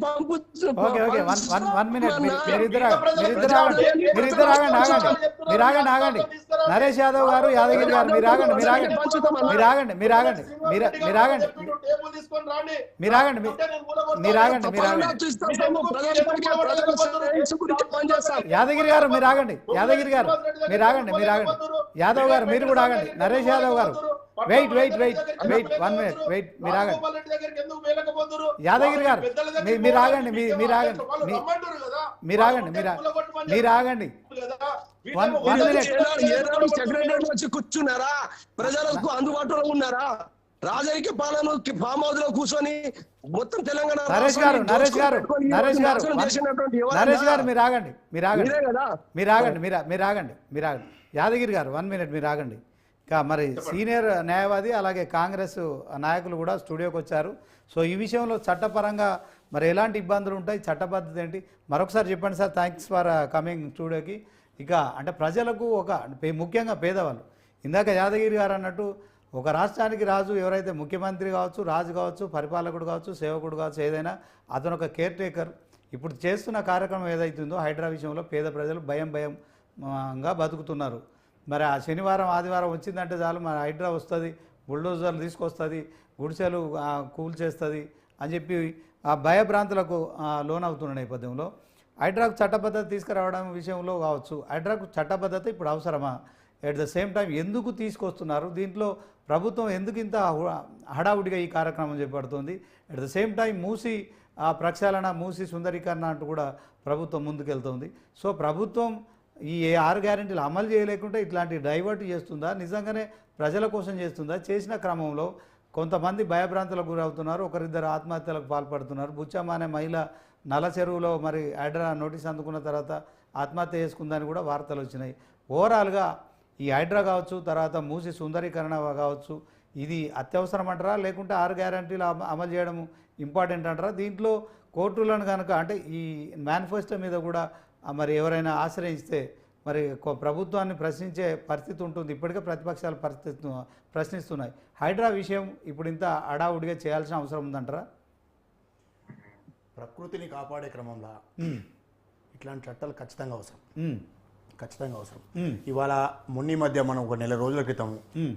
ఆగండి. నరేష్ యాదవ్ గారు, యాదగిరి గారు మీరు ఆగండి. యాదగిరి గారు మీరు ఆగండి. యాదవ్ గారు మీరు కూడా ఆగండి. నరేష్ యాదవ్ గారు వెయిట్ 1 minute మీరు ఆగండి. యాదగిరి గారు మీరు ఆగండి. సెక్రటరీ వచ్చి కూర్చున్నారా? ప్రజలకు అందుబాటులో ఉన్నారా? రాజరిక పాలన ఫామ్ హౌస్ లో కూర్చొని మొత్తం తెలంగాణ నరేష్ గారు రాష్ట్రాన్ని నరేష్ గారు దోచుకొని ఈ నరేష్ రోజు గారు నాశనం చేసినటువంటి ఎవరన్నా? నరేష్ గారు మీరు ఆగండి మీరే కదా. మీరు ఆగండి యాదగిరి గారు 1 మినిట్ మీరు ఆగండి. ఇంకా మరి సీనియర్ న్యాయవాది అలాగే కాంగ్రెస్ నాయకులు కూడా స్టూడియోకి వచ్చారు. సో ఈ విషయంలో చట్టపరంగా మరి ఎలాంటి ఇబ్బందులు ఉంటాయి, చట్టబద్ధత ఏంటి మరొకసారి చెప్పండి సార్. థ్యాంక్స్ ఫర్ కమింగ్ స్టూడియోకి. ఇక అంటే ప్రజలకు ముఖ్యంగా పేదవాళ్ళు, ఇందాక యాదగిరి గారు అన్నట్టు ఒక రాష్ట్రానికి రాజు ఎవరైతే ముఖ్యమంత్రి కావచ్చు, రాజు కావచ్చు, పరిపాలకుడు కావచ్చు, సేవకుడు కావచ్చు, ఏదైనా అతను ఒక కేర్ టేకర్. ఇప్పుడు చేస్తున్న కార్యక్రమం ఏదైతుందో హైడ్రా విషయంలో పేద ప్రజలు భయంగా బతుకుతున్నారు. మరి ఆ శనివారం ఆదివారం వచ్చిందంటే చాలు మరి హైడ్రా వస్తుంది, బుల్డోజర్లు తీసుకొస్తుంది, గుడిసెలు కూల్చేస్తుంది అని చెప్పి ఆ భయభ్రాంతులకు లోనవుతున్న నేపథ్యంలో హైడ్రాకు చట్టబద్ధత తీసుకురావడం విషయంలో కావచ్చు, హైడ్రాకు చట్టబద్ధత ఇప్పుడు అవసరమా, ఎట్ ద సేమ్ టైం ఎందుకు తీసుకొస్తున్నారు, దీంట్లో ప్రభుత్వం ఎందుకు ఇంత హడావుడిగా ఈ కార్యక్రమం చేపడుతుంది, ఎట్ ద సేమ్ టైం మూసి ప్రక్షాళన, మూసి సుందరీకరణ అంటూ కూడా ప్రభుత్వం ముందుకెళ్తుంది. సో ప్రభుత్వం ఈ 6 గ్యారెంటీలు అమలు చేయలేకుంటే ఇట్లాంటి డైవర్ట్ చేస్తుందా, నిజంగానే ప్రజల కోసం చేస్తుందా, చేసిన క్రమంలో కొంతమంది భయభ్రాంతులకు గురవుతున్నారు, ఒకరిద్దరు ఆత్మహత్యలకు పాల్పడుతున్నారు. బుచ్చమ్మ అనే మహిళ నల్ల చెరువులో మరి హైడ్రా నోటీస్ అందుకున్న తర్వాత ఆత్మహత్య చేసుకుందని కూడా వార్తలు వచ్చినాయి. ఓవరాల్గా ఈ హైడ్రా కావచ్చు, తర్వాత మూసి సుందరీకరణ కావచ్చు, ఇది అత్యవసరం అంటారా, లేకుంటే 6 గ్యారెంటీలు అమలు చేయడం ఇంపార్టెంట్ అంటారా? దీంట్లో కోర్టులను కనుక అంటే ఈ మేనిఫెస్టో మీద కూడా మరి ఎవరైనా ఆశ్రయిస్తే మరి ప్రభుత్వాన్ని ప్రశ్నించే పరిస్థితి ఉంటుంది. ఇప్పటికే ప్రతిపక్షాలు ప్రశ్నిస్తున్నాయి. హైడ్రా విషయం ఇప్పుడు ఇంత హడావుడిగా చేయాల్సిన అవసరం ఉందంటారా? ప్రకృతిని కాపాడే క్రమంలో ఇట్లాంటి చట్టాలు ఖచ్చితంగా అవసరం. ఇవాళ మొన్న మధ్య మనం ఒక నెల రోజుల క్రితం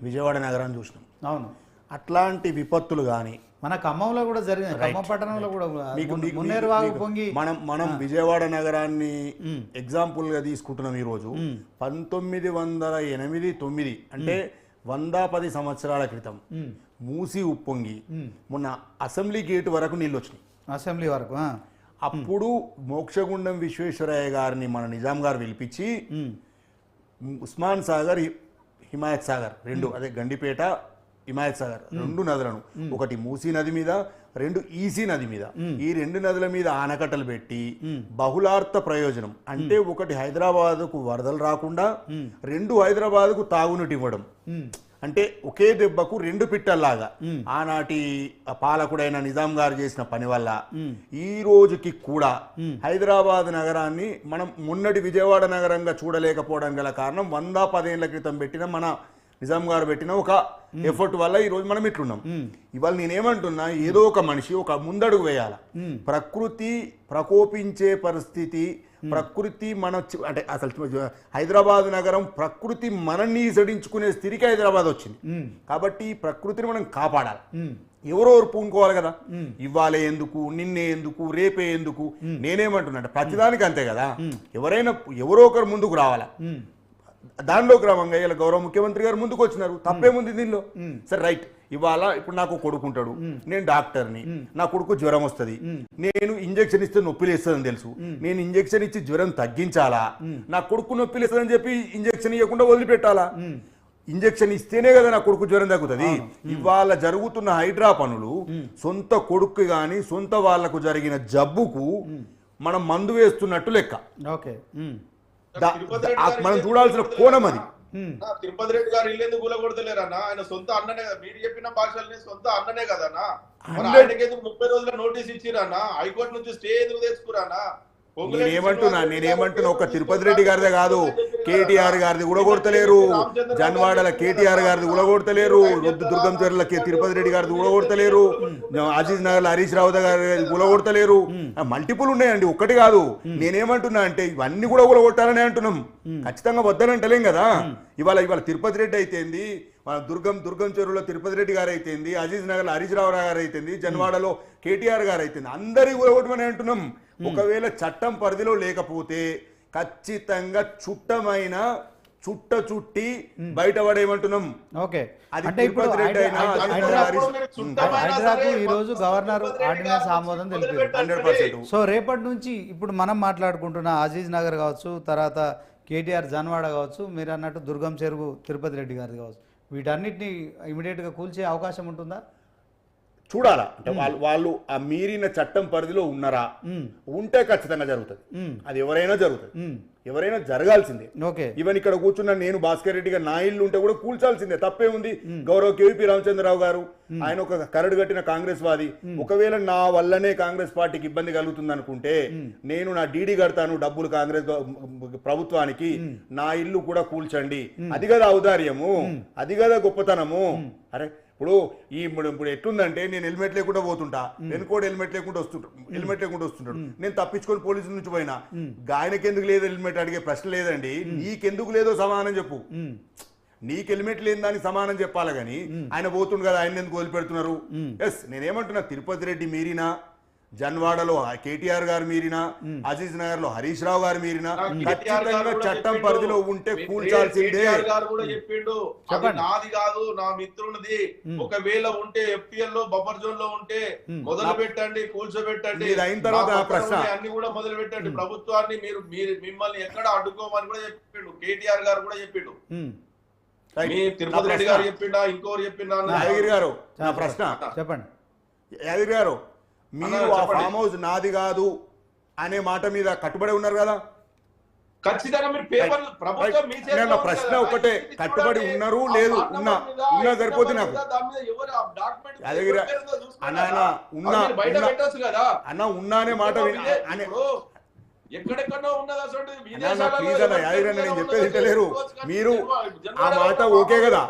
విజయవాడ నగరాన్ని చూసినాం. అవును, అట్లాంటి విపత్తులు కానీ మన ఖమ్మంలో కూడా జరిగింది, ఖమ్మం పట్టణంలో కూడా పొంగి మనం విజయవాడ నగరాన్ని ఎగ్జాంపుల్ గా తీసుకుంటున్నాం. ఈ రోజు 1908-9 అంటే 110 సంవత్సరాల క్రితం మూసి ఉప్పొంగి మొన్న అసెంబ్లీ గేట్ వరకు నీళ్ళు వచ్చినాయి. అసెంబ్లీ వరకు అప్పుడు మోక్షగుండం విశ్వేశ్వరయ్య గారిని మన నిజాం గారు పిలిపించి ఉస్మాన్ సాగర్, హిమాయత్ సాగర్ రెండు, అదే గండిపేట, హిమాయత్ సాగర్ 2 నదులను, ఒకటి మూసీ నది మీద, 2 ఈసీ నది మీద, ఈ 2 నదుల మీద ఆనకట్టలు పెట్టి బహుళార్థ ప్రయోజనం అంటే ఒకటి హైదరాబాద్కు వరదలు రాకుండా, 2 హైదరాబాద్కు తాగునీటి ఇవ్వడం. అంటే ఒకే దెబ్బకు 2 పిట్టల్లాగా ఆనాటి పాలకుడైన నిజాం గారు చేసిన పని వల్ల ఈ రోజుకి కూడా హైదరాబాద్ నగరాన్ని మనం మొన్నటి విజయవాడ నగరంగా చూడలేకపోవడం గల కారణం 110 ఏళ్ల క్రితం పెట్టిన మన నిజాం గారు పెట్టిన ఒక ఎఫర్ట్ వల్ల ఈ రోజు మనం ఇట్లున్నాం. ఇవాళ నేనేమంటున్నా, ఏదో ఒక మనిషి ఒక ముందడుగు వేయాల. ప్రకృతి ప్రకోపించే పరిస్థితి, ప్రకృతి మన అంటే అసలు హైదరాబాద్ నగరం ప్రకృతి మనల్ని ఈసడించుకునే స్థితికి హైదరాబాద్ వచ్చింది. కాబట్టి ప్రకృతిని మనం కాపాడాలి. ఎవరెవరు పూనుకోవాలి కదా, ఇవ్వాలే ఎందుకు, నిన్నే ఎందుకు, రేపే ఎందుకు. నేనేమంటున్నా అంటే ప్రతిదానికి అంతే కదా, ఎవరో ఒకరు ముందుకు రావాలా. దానిలో క్రమంగా ఇలా గౌరవ ముఖ్యమంత్రి గారు ముందుకు వచ్చినారు, తప్పేముంది దీనిలో? సరే రైట్, ఇవాళ ఇప్పుడు నాకు కొడుకుంటాడు, నేను డాక్టర్ని, నా కొడుకు జ్వరం వస్తుంది, నేను ఇంజక్షన్ ఇస్తే నొప్పి లేస్తుందని తెలుసు, నేను ఇంజక్షన్ ఇచ్చి జ్వరం తగ్గించాలా, నా కొడుకు నొప్పి లేస్తుందని చెప్పి ఇంజక్షన్ ఇవ్వకుండా వదిలిపెట్టాలా? ఇంజక్షన్ ఇస్తేనే కదా నా కొడుకు జ్వరం తగ్గుతుంది. ఇవాళ జరుగుతున్న హైడ్రా పనులు సొంత కొడుకు గాని సొంత వాళ్లకు జరిగిన జబ్బుకు మనం మందు వేస్తున్నట్టు లెక్క. ఓకే, మనం చూడాల్సిన కోణం అది. తిరుపతి రెడ్డి గారు ఇల్లు కూలగొడతలేరన్నా, ఆయన సొంత అన్ననే కదా, మీరు చెప్పిన భాషల్ని సొంత అన్ననే కదన్నా. ఆయనకి ఎందుకు 30 రోజుల నోటీస్ ఇచ్చిరన్నా, హైకోర్టు నుంచి స్టే ఎందుకు తెచ్చుకురానా? నేనేమంటున్నా ఒక తిరుపతి రెడ్డి గారిదే కాదు, కేటీఆర్ గారిది కూడా కొడతలేరు, జన్వాడల కేటీఆర్ గారిది కూడా కొడతలేరు, దుర్గం చెర్ల తిరుపతి రెడ్డి గారిది కూడా కొడతలేరు, అజీజ్ నగర్ హరీష్ రావు గారి కూడా కొడతలేరు. మల్టిపుల్ ఉన్నాయండి, ఒక్కటి కాదు. నేనేమంటున్నా అంటే ఇవన్నీ కూడా కొట్టాలని అంటున్నాం, ఖచ్చితంగా వద్దనంటలేం కదా. ఇవాళ తిరుపతి రెడ్డి అయితేంది, మన దుర్గం చెరువులో తిరుపతి రెడ్డి గారు అయితేంది, అజీజ్ నగర్ హరీష్ రావు గారు అయితేంది, జన్వాడలో కేటీఆర్ గారు అయితేంది, అందరికీ కొట్టమని అంటున్నాం. ఒకవేళ చట్టం పరిధిలో లేకపోతే ఖచ్చితంగా చుట్టి బయటపడేయమంటున్నాం. ఓకే, అది అంటే ఇప్పుడు హైడ్రాకు ఈ రోజు గవర్నర్ ఆర్డినెన్స్ ఆమోదం తెలిపారు 100%. సో రేపటి నుంచి ఇప్పుడు మనం మాట్లాడుకుంటున్న అజీజ్ నగర్ కావచ్చు, తర్వాత కేటీఆర్ జన్వాడ కావచ్చు, మీరు అన్నట్టు దుర్గం చెరువు తిరుపతి రెడ్డి గారిది కావచ్చు, వీటన్నిటిని ఇమీడియట్గా కూల్చే అవకాశం ఉంటుందా? చూడాలా అంటే వాళ్ళు ఆ మీరిన చట్టం పరిధిలో ఉన్నారా, ఉంటే ఖచ్చితంగా జరుగుతుంది. అది ఎవరైనా జరుగుతుంది, ఎవరైనా జరగాల్సిందే. ఓకే, ఈవెన్ ఇక్కడ కూర్చున్న నేను భాస్కర్ రెడ్డి గారు నా ఇల్లు ఉంటే కూడా కూల్చాల్సిందే, తప్పే ఉంది. గౌరవ కేవీపీ రామచంద్రరావు గారు ఆయన ఒక కరడు కట్టిన కాంగ్రెస్ వాది, ఒకవేళ నా వల్లనే కాంగ్రెస్ పార్టీకి ఇబ్బంది కలుగుతుంది అనుకుంటే నేను నా డీడీ కడతాను డబ్బులు కాంగ్రెస్ ప్రభుత్వానికి, నా ఇల్లు కూడా కూల్చండి. అది కదా ఔదార్యము, అది కదా గొప్పతనము. అరే ఇప్పుడు ఎట్లుందంటే నేను హెల్మెట్ లేకుండా పోతుంటా, వెనుకోడు హెల్మెట్ లేకుండా వస్తుంటాడు, నేను తప్పించుకొని పోలీసుల నుంచి పోయినా ఆయనకెందుకు లేదు హెల్మెట్ అడిగే ప్రశ్న లేదండి. నీకెందుకు లేదో సమాధానం చెప్పు. నీకు హెల్మెట్ లేని దానికి సమాధానం చెప్పాలి కానీ ఆయన పోతుండు కదా ఆయన ఎందుకు వదిలిపెడుతున్నారు? ఎస్, నేనేమంటున్నా, తిరుపతి రెడ్డి మీరినా, జన్వాడలో కేటీఆర్ గారు మీరినా, అజీజ్ నగర్ లో హరీష్ రావు గారు మీరినా, ఖచ్చితంగా చట్టం పరిధిలో ఉంటే కూల్చాల్సిందే. చెప్పిండు అది నాది కాదు నా మిత్రునిది, ఒకవేళ ఉంటే ఎఫ్టీఎల్ లో బఫర్ జోన్ లో ఉంటే మొదలు పెట్టండి, కూల్చోబెట్టండి, అయిన తర్వాత ప్రశ్న అన్ని కూడా మొదలు పెట్టండి. ప్రభుత్వాన్ని మీరు మిమ్మల్ని ఎక్కడ అడ్డుకోమని కూడా చెప్పిండు, కేటీఆర్ గారు కూడా చెప్పిండు. మీ తిరుపతి రెడ్డి గారు చెప్పిండా, ఇంకోరు చెప్పిండా? యాదగిరి గారు నా ప్రశ్న చెప్పండి. యాదగిరి గారు, మీరు ఆ ఫామ్ హౌస్ నాది కాదు అనే మాట మీద కట్టుబడి ఉన్నారు కదా? ఖచ్చితంగా మీరు పేపర్ ప్రభుత్వం మీ చేతిలో ఉంది ప్రశ్న కదా, ఒకటే, కట్టుబడి ఉన్నారు లేదు? ఉన్నా సరిపోతే నాకు యాదగిరి అన్న బయట పెట్టొచ్చు కదా అన్న ఉన్నా అనే మాట ఎక్కడెక్కడో ఉన్నది అసలు నేను చెప్పేది వింటలేరు మీరు. ఆ మాట ఓకే కదా,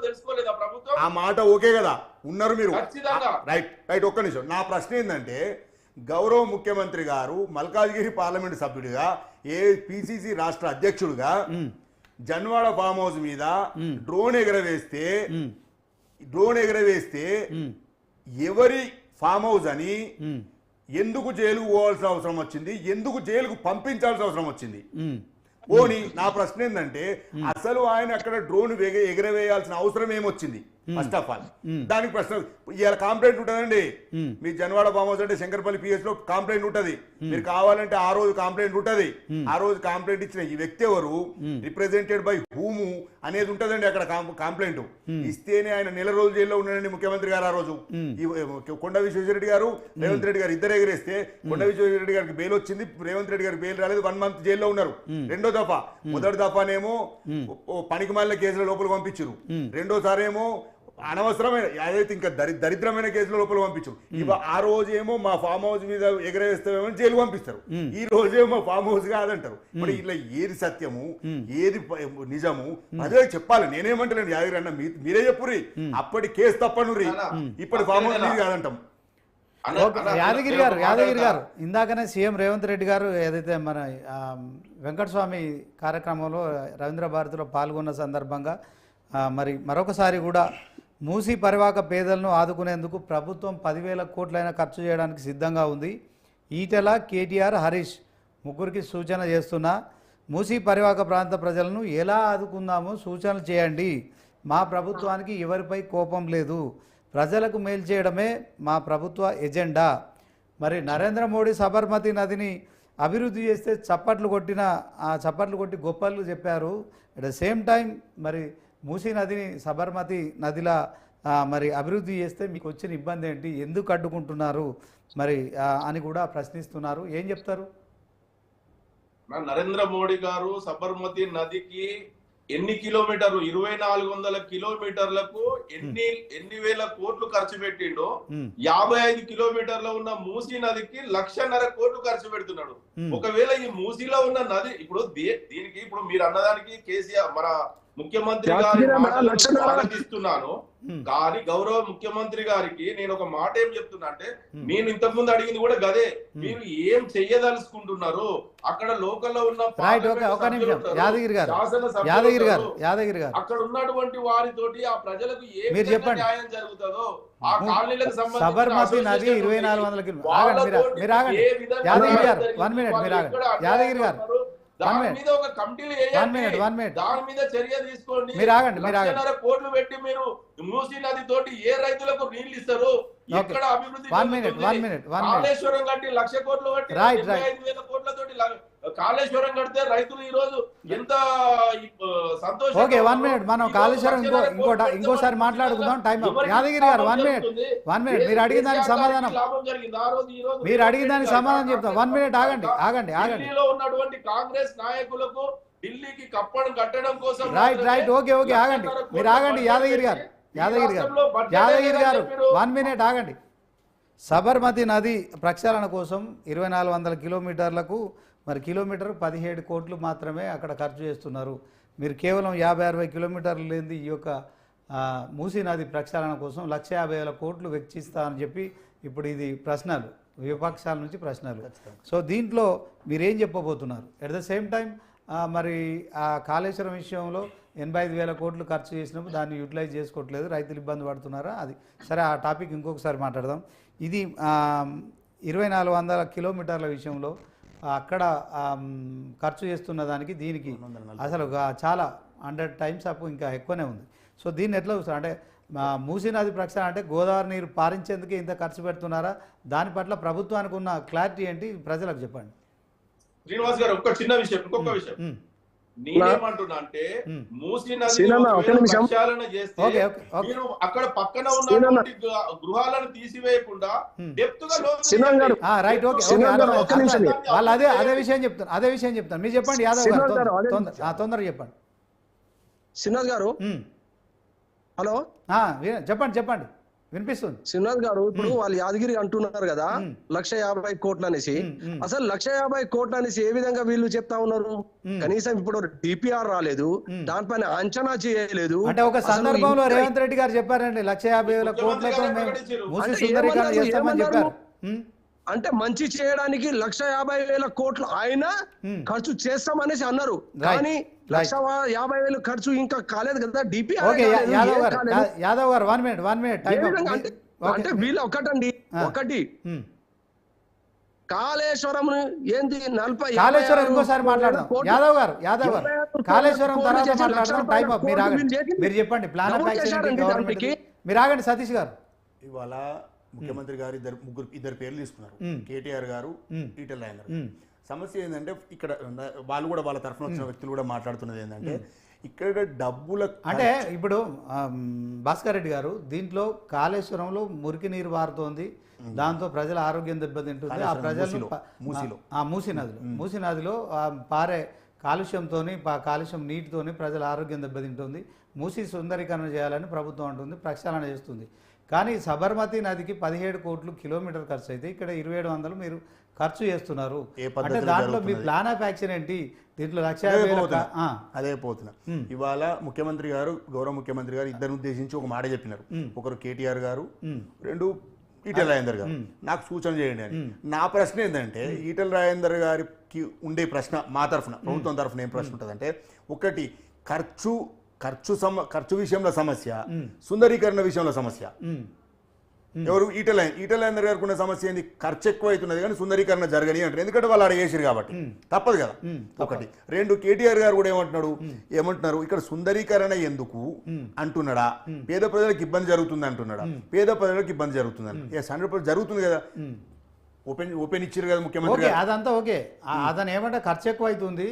తెలుసుకోలేదా ప్రభుత్వం? ఆ మాట ఓకే కదా, ఉన్నారు మీరు. రైట్ రైట్, ఒక్క నిమిషం. నా ప్రశ్న ఏంటంటే, గౌరవ ముఖ్యమంత్రి గారు మల్కాజ్గిరి పార్లమెంటు సభ్యుడిగా, పిసిసి రాష్ట్ర అధ్యక్షుడిగా జన్వాడ ఫామ్ హౌస్ మీద డ్రోన్ ఎగరవేస్తే ఎవరి ఫామ్ హౌస్ అని, ఎందుకు జైలుకు పోవాల్సిన అవసరం వచ్చింది, ఎందుకు జైలుకు పంపించాల్సిన అవసరం వచ్చింది? పోనీ నా ప్రశ్న ఏంటంటే, అసలు ఆయన అక్కడ డ్రోన్ ఎగరవేయాల్సిన అవసరం ఏమొచ్చింది? ఫస్ట్ ఆఫ్ ఆల్ దానికి ప్రశ్న. ఇవాళ కంప్లైంట్ ఉంటుందండి, మీ జన్వాడ ఫామ్ హౌస్ అంటే శంకర్పల్లి పిఎస్ లో కంప్లైంట్ ఉంటది. మీరు కావాలంటే ఆ రోజు కంప్లైంట్ ఉంటది. ఆ రోజు కంప్లైంట్ ఇచ్చిన ఈ వ్యక్తి ఎవరు, రిప్రజెంటెడ్ బై హూము అనేది ఉంటదండి అక్కడ కంప్లైంట్. ఇస్తేనే ఆయన నెల రోజులు జైల్లో ఉన్నాడండి ముఖ్యమంత్రి గారు. ఆ రోజు కొండ విశ్వేశ్వరరెడ్డి గారు, రేవంత్ రెడ్డి గారు ఇద్దరు ఎగరేస్తే కొండ విశ్వేశ్వరరెడ్డి గారికి బెయిల్ వచ్చింది, రేవంత్ రెడ్డి గారికి బెయిల్ రాలేదు, 1 month జైల్లో ఉన్నారు. రెండో దఫా, మొదటి దఫానేమో పనికి మాలిన కేసుల లోపల పంపించారు, రెండోసారి ఏమో అనవసరమైన ఏదైతే ఇంకా దరిద్రమైన కేసుల లోపల పంపించారు. ఆ రోజేమో మా ఫామ్ హౌస్ మీద ఎగరేస్తామేమో జైలు పంపిస్తారు, ఈ రోజేమో ఫామ్ హౌస్ కాదంటారు. మరి ఇట్లా ఏది సత్యము ఏది నిజము అదే చెప్పాలి. నేనేమంటలేను యాదగిరి అన్న, మీరే చెప్పుర్రి. అప్పటి కేసు తప్పనుర్రి, ఇప్పటి ఫామ్ హౌస్ మీద కాదంటాం. యాదగిరి గారు ఇందాకనే సీఎం రేవంత్ రెడ్డి గారు ఏదైతే మన వెంకటస్వామి కార్యక్రమంలో రవీంద్ర భారతిలో పాల్గొన్న సందర్భంగా మరి మరొకసారి కూడా మూసీ పరివాహక పేదలను ఆదుకునేందుకు ప్రభుత్వం 10,000 కోట్లైనా ఖర్చు చేయడానికి సిద్ధంగా ఉంది. ఈటెల, కేటీఆర్, హరీష్ ముగ్గురికి సూచన చేస్తున్నా, మూసీ పరివాహక ప్రాంత ప్రజలను ఎలా ఆదుకుందామో సూచనలు చేయండి. మా ప్రభుత్వానికి ఎవరిపై కోపం లేదు, ప్రజలకు మేలు చేయడమే మా ప్రభుత్వ ఎజెండా. మరి నరేంద్ర మోడీ సబర్మతి నదిని అభివృద్ధి చేస్తే చప్పట్లు కొట్టి గొప్పలు చెప్పారు. అట్ ద సేమ్ టైం మరి మూసీ నదిని సబర్మతి నదిలా మరి అభివృద్ధి చేస్తే మీకు వచ్చిన ఇబ్బంది ఏంటి, ఎందుకు అడ్డుకుంటున్నారు మరి అని కూడా ప్రశ్నిస్తున్నారు. ఏం చెప్తారు? నరేంద్ర మోడీ గారు సబర్మతి నదికి ఎన్ని కిలోమీటర్లు, 2400 కిలోమీటర్లకు ఎన్ని వేల కోట్లు ఖర్చు పెట్టిండో, 55 కిలోమీటర్ల ఉన్న మూసీ నదికి 1,50,000 కోట్లు ఖర్చు పెడుతున్నాడు. ఒకవేళ ఈ మూసీలో ఉన్న నది ఇప్పుడు దీనికి ఇప్పుడు మీరు అన్నదానికి కేసీఆర్ మన ముఖ్యమంత్రి గారి స్వాగతిస్తున్నాను, కానీ గౌరవ ముఖ్యమంత్రి గారికి నేను ఒక మాట ఏం చెప్తున్నా అంటే, నేను ఇంతకు ముందు అడిగింది కూడా గదే, మీరు ఏం చెయ్యదలుచుకుంటున్నారు? అక్కడ లోకల్లో ఉన్న అక్కడ ఉన్నటువంటి వారితోటి ఆ ప్రజలకు ఏ న్యాయం జరుగుతుందో, ఆ కాలనీలకు సబర్మతి నది 2400 కిలోమీటర్లు. దాని మీద ఒక కమిటీలు వేయండి, దాని మీద చర్య తీసుకోండి. 1,50,000 కోట్లు పెట్టి మీరు మూసీ నది తోటి ఏ రైతులకు నీళ్లు ఇస్తారు? ఎక్కడ అభివృద్ధి? కాళేశ్వరం కట్టి 1,00,000 కోట్లు కట్టి 75,000 కోట్లతోటి కాళేశ్వరం కడితే రైతులు ఈ రోజు ఎంత సంతోషం. ఓకే 1 మినిట్ మనం కాళేశ్వరం ఇంకోసారి మాట్లాడుకుందాం. టైం యాదగిరి గారు 1 మినిట్ మీరు అడిగిన దానికి సమాధానం చెప్తాం. 1 మినిట్ ఆగండి. ఢిల్లీలో ఉన్నటువంటి కాంగ్రెస్ నాయకులకు ఢిల్లీకి కప్పడం కట్టడం కోసం రైట్ ఓకే ఆగండి. మీరు ఆగండి యాదగిరి గారు 1 మినిట్ ఆగండి. సబర్మతి నది ప్రక్షాళన కోసం 2400 కిలోమీటర్లకు మరి కిలోమీటర్ 17 కోట్లు మాత్రమే అక్కడ ఖర్చు చేస్తున్నారు. మీరు కేవలం 50-60 కిలోమీటర్లు లేని ఈ యొక్క మూసీ నది ప్రక్షాళన కోసం 1,50,000 కోట్లు వెచ్చిస్తామని చెప్పి ఇప్పుడు ఇది ప్రశ్నలు, విపక్షాల నుంచి ప్రశ్నలు. సో దీంట్లో మీరేం చెప్పబోతున్నారు? ఎట్ ద సేమ్ టైం మరి ఆ కాళేశ్వరం విషయంలో 85,000 కోట్లు ఖర్చు చేసినప్పుడు దాన్ని యూటిలైజ్ చేసుకోవట్లేదు, రైతులు ఇబ్బంది పడుతున్నారా? అది సరే, ఆ టాపిక్ ఇంకొకసారి మాట్లాడదాం. ఇది 2400 కిలోమీటర్ల విషయంలో అక్కడ ఖర్చు చేస్తున్న దానికి దీనికి అసలు చాలా 100 టైమ్స్ అప్పు ఇంకా ఎక్కువనే ఉంది. సో దీన్ని ఎట్లా చూస్తారు? అంటే మూసీ నది ప్రక్షాళన అంటే గోదావరి నీరు పారించేందుకే ఇంత ఖర్చు పెడుతున్నారా? దాని పట్ల ప్రభుత్వానికి ఉన్న క్లారిటీ ఏంటి ప్రజలకు చెప్పండి. శ్రీనివాస్ గారు ఇంకొక విషయం నేనేమంటున్నా అంటే మూసీ నది ప్రక్షాళన చేస్తే మీరు అక్కడ పక్కన ఉన్నటువంటి గృహాలను తీసివేయకుండా డెప్త్ గా రైట్ ఓకే వాళ్ళు అదే విషయం చెప్తాను. మీరు చెప్పండి యాదవ్ గారు, తొందరగా చెప్పండి. శ్రీనాథ్ గారు హలో చెప్పండి వినిపిస్తుంది. శ్రీనాథ్ గారు ఇప్పుడు వాళ్ళు యాదగిరి అంటున్నారు కదా 1,50,000 కోట్లు అనేసి. అసలు 1,50,000 కోట్లు అనేసి ఏ విధంగా వీళ్ళు చెప్తా ఉన్నారు? కనీసం ఇప్పుడు డిపిఆర్ రాలేదు, దానిపైన అంచనా చేయలేదు. అంటే ఒక సందర్భంలో రేవంత్ రెడ్డి గారు చెప్పారండి 1,50,000 కోట్లతో మేము మూసీ సుందరీకరణ చేస్తామని చెప్పారు. అంటే మంచి చేయడానికి 1,50,000 కోట్లు ఆయన ఖర్చు చేస్తామనేసి అన్నారు. కానీ 1,50,000 ఖర్చు ఇంకా కాలేదు కదా డిపిఆర్. యాదవ్ గారు 1 మినిట్ అంటే వీళ్ళు ఒకటి కాళేశ్వరం ఏంది 40 కాళేశ్వరం ఇంకోసారి మాట్లాడదాం. యాదవ్ గారు కాళేశ్వరం తర్వాత మాట్లాడదాం. Time up. మీరు చెప్పండి ప్లాన్ ఆఫ్ యాక్షన్ గవర్నమెంట్. మీరు ఆగండి సతీష్ గారు. ఇవాళ ముఖ్యమంత్రి గారు ఇద్దరు పేర్లు తీసుకున్నారు, కేటీఆర్ గారు, ఈటెల రాజేందర్ గారు. సమస్య ఏంటంటే ఇక్కడ వాళ్ళు కూడా వాళ్ళ తరఫున వచ్చిన వ్యక్తులు కూడా మాట్లాడుతున్నది ఏంటంటే ఇక్కడ డబ్బుల అంటే ఇప్పుడు భాస్కర్ రెడ్డి గారు దీంట్లో కాళేశ్వరంలో మురికి నీరు పారుతోంది, దాంతో ప్రజల ఆరోగ్యం దెబ్బతింటుంది. ఆ ప్రజలు మూసీ నదిలో పారే కాలుష్యంతో కాలుష్యం నీటితోని ప్రజల ఆరోగ్యం దెబ్బతింటుంది. మూసీ సుందరీకరణ చేయాలని ప్రభుత్వం అంటుంది, ప్రక్షాళన చేస్తుంది. కానీ సబర్మతి నదికి 17 కోట్లు కిలోమీటర్ ఖర్చు అయితే ఇక్కడ 2,700 మీరు ఖర్చు చేస్తున్నారు. అంటే దాంట్లో మీ ప్లాన్ ఆఫ్ యాక్షన్ ఏంటి? దీంట్లో 1,50,000 అదే పోతున్నా. ఇవాళ ముఖ్యమంత్రి గారు, గౌరవ ముఖ్యమంత్రి గారు ఇద్దరిని ఉద్దేశించి ఒక మాట చెప్పినారు. ఒకరు కేటీఆర్ గారు, రెండు ఈటెల రాజేందర్ గారు. నాకు సూచన చేయండి అని. నా ప్రశ్న ఏంటంటే ఈటెల రాజేందర్ గారికి ఉండే ప్రశ్న మా తరఫున, ప్రభుత్వం తరఫున ఏం ప్రశ్న ఉంటుందంటే, ఒకటి ఖర్చు విషయంలో సమస్య, సుందరీకరణ విషయంలో సమస్య. ఎవరు ఈటెల రాజేందర్ గారికి ఉన్న సమస్య ఏంది? ఖర్చు ఎక్కువ అవుతున్నది కానీ సుందరీకరణ జరగని అంటారు, ఎందుకంటే వాళ్ళు అక్కడ చేసిరు కాబట్టి తప్పదు కదా. ఒకటి. రెండు, కేటీఆర్ గారు కూడా ఏమంటున్నారు ఇక్కడ సుందరీకరణ ఎందుకు అంటున్నాడా? పేద ప్రజలకు ఇబ్బంది జరుగుతుంది అంటున్నాడా? పేద ప్రజలకు ఇబ్బంది జరుగుతుందని 100% జరుగుతుంది కదా. ఓపెన్ ఇచ్చారు కదా ముఖ్యమంత్రి. అదంతా ఓకే. అతను ఏమంటే ఖర్చు ఎక్కువ అవుతుంది,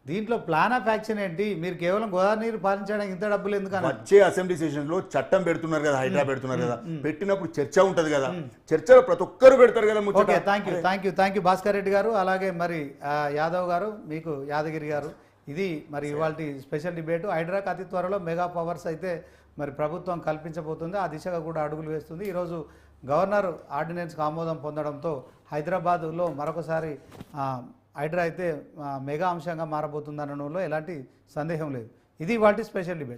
దీంట్లో ప్లాన్ ఆఫ్ యాక్షన్ ఏంటి? మీరు కేవలం గోదావరి నీరు పాలించడానికి ఇంత డబ్బులు ఎందుకని? వచ్చే అసెంబ్లీ సెషన్ లో చట్టం పెడుతున్నారు కదా, హైడ్రా పెడుతున్నారు కదా, పెట్టినప్పుడు చర్చ ఉంటది కదా, చర్చలో ప్రతి ఒక్కరు పెడతారు కదా. Okay, thank you Bhaskar Reddy గారు, అలాగే మరి యాదవ్ గారు, మీకు యాదగిరి గారు. ఇది మరి ఇవాళ స్పెషల్ డిబేట్. హైడ్రాకి అతి త్వరలో మెగా పవర్స్ అయితే మరి ప్రభుత్వం కల్పించబోతుంది, ఆ దిశగా కూడా అడుగులు వేస్తుంది. ఈరోజు గవర్నర్ ఆర్డినెన్స్కి ఆమోదం పొందడంతో హైదరాబాద్లో మరొకసారి హైడ్రా అయితే మెగా అంశంగా మారబోతుందనడంలో ఎలాంటి సందేహం లేదు. ఇది వాటి స్పెషల్ డిబేట్.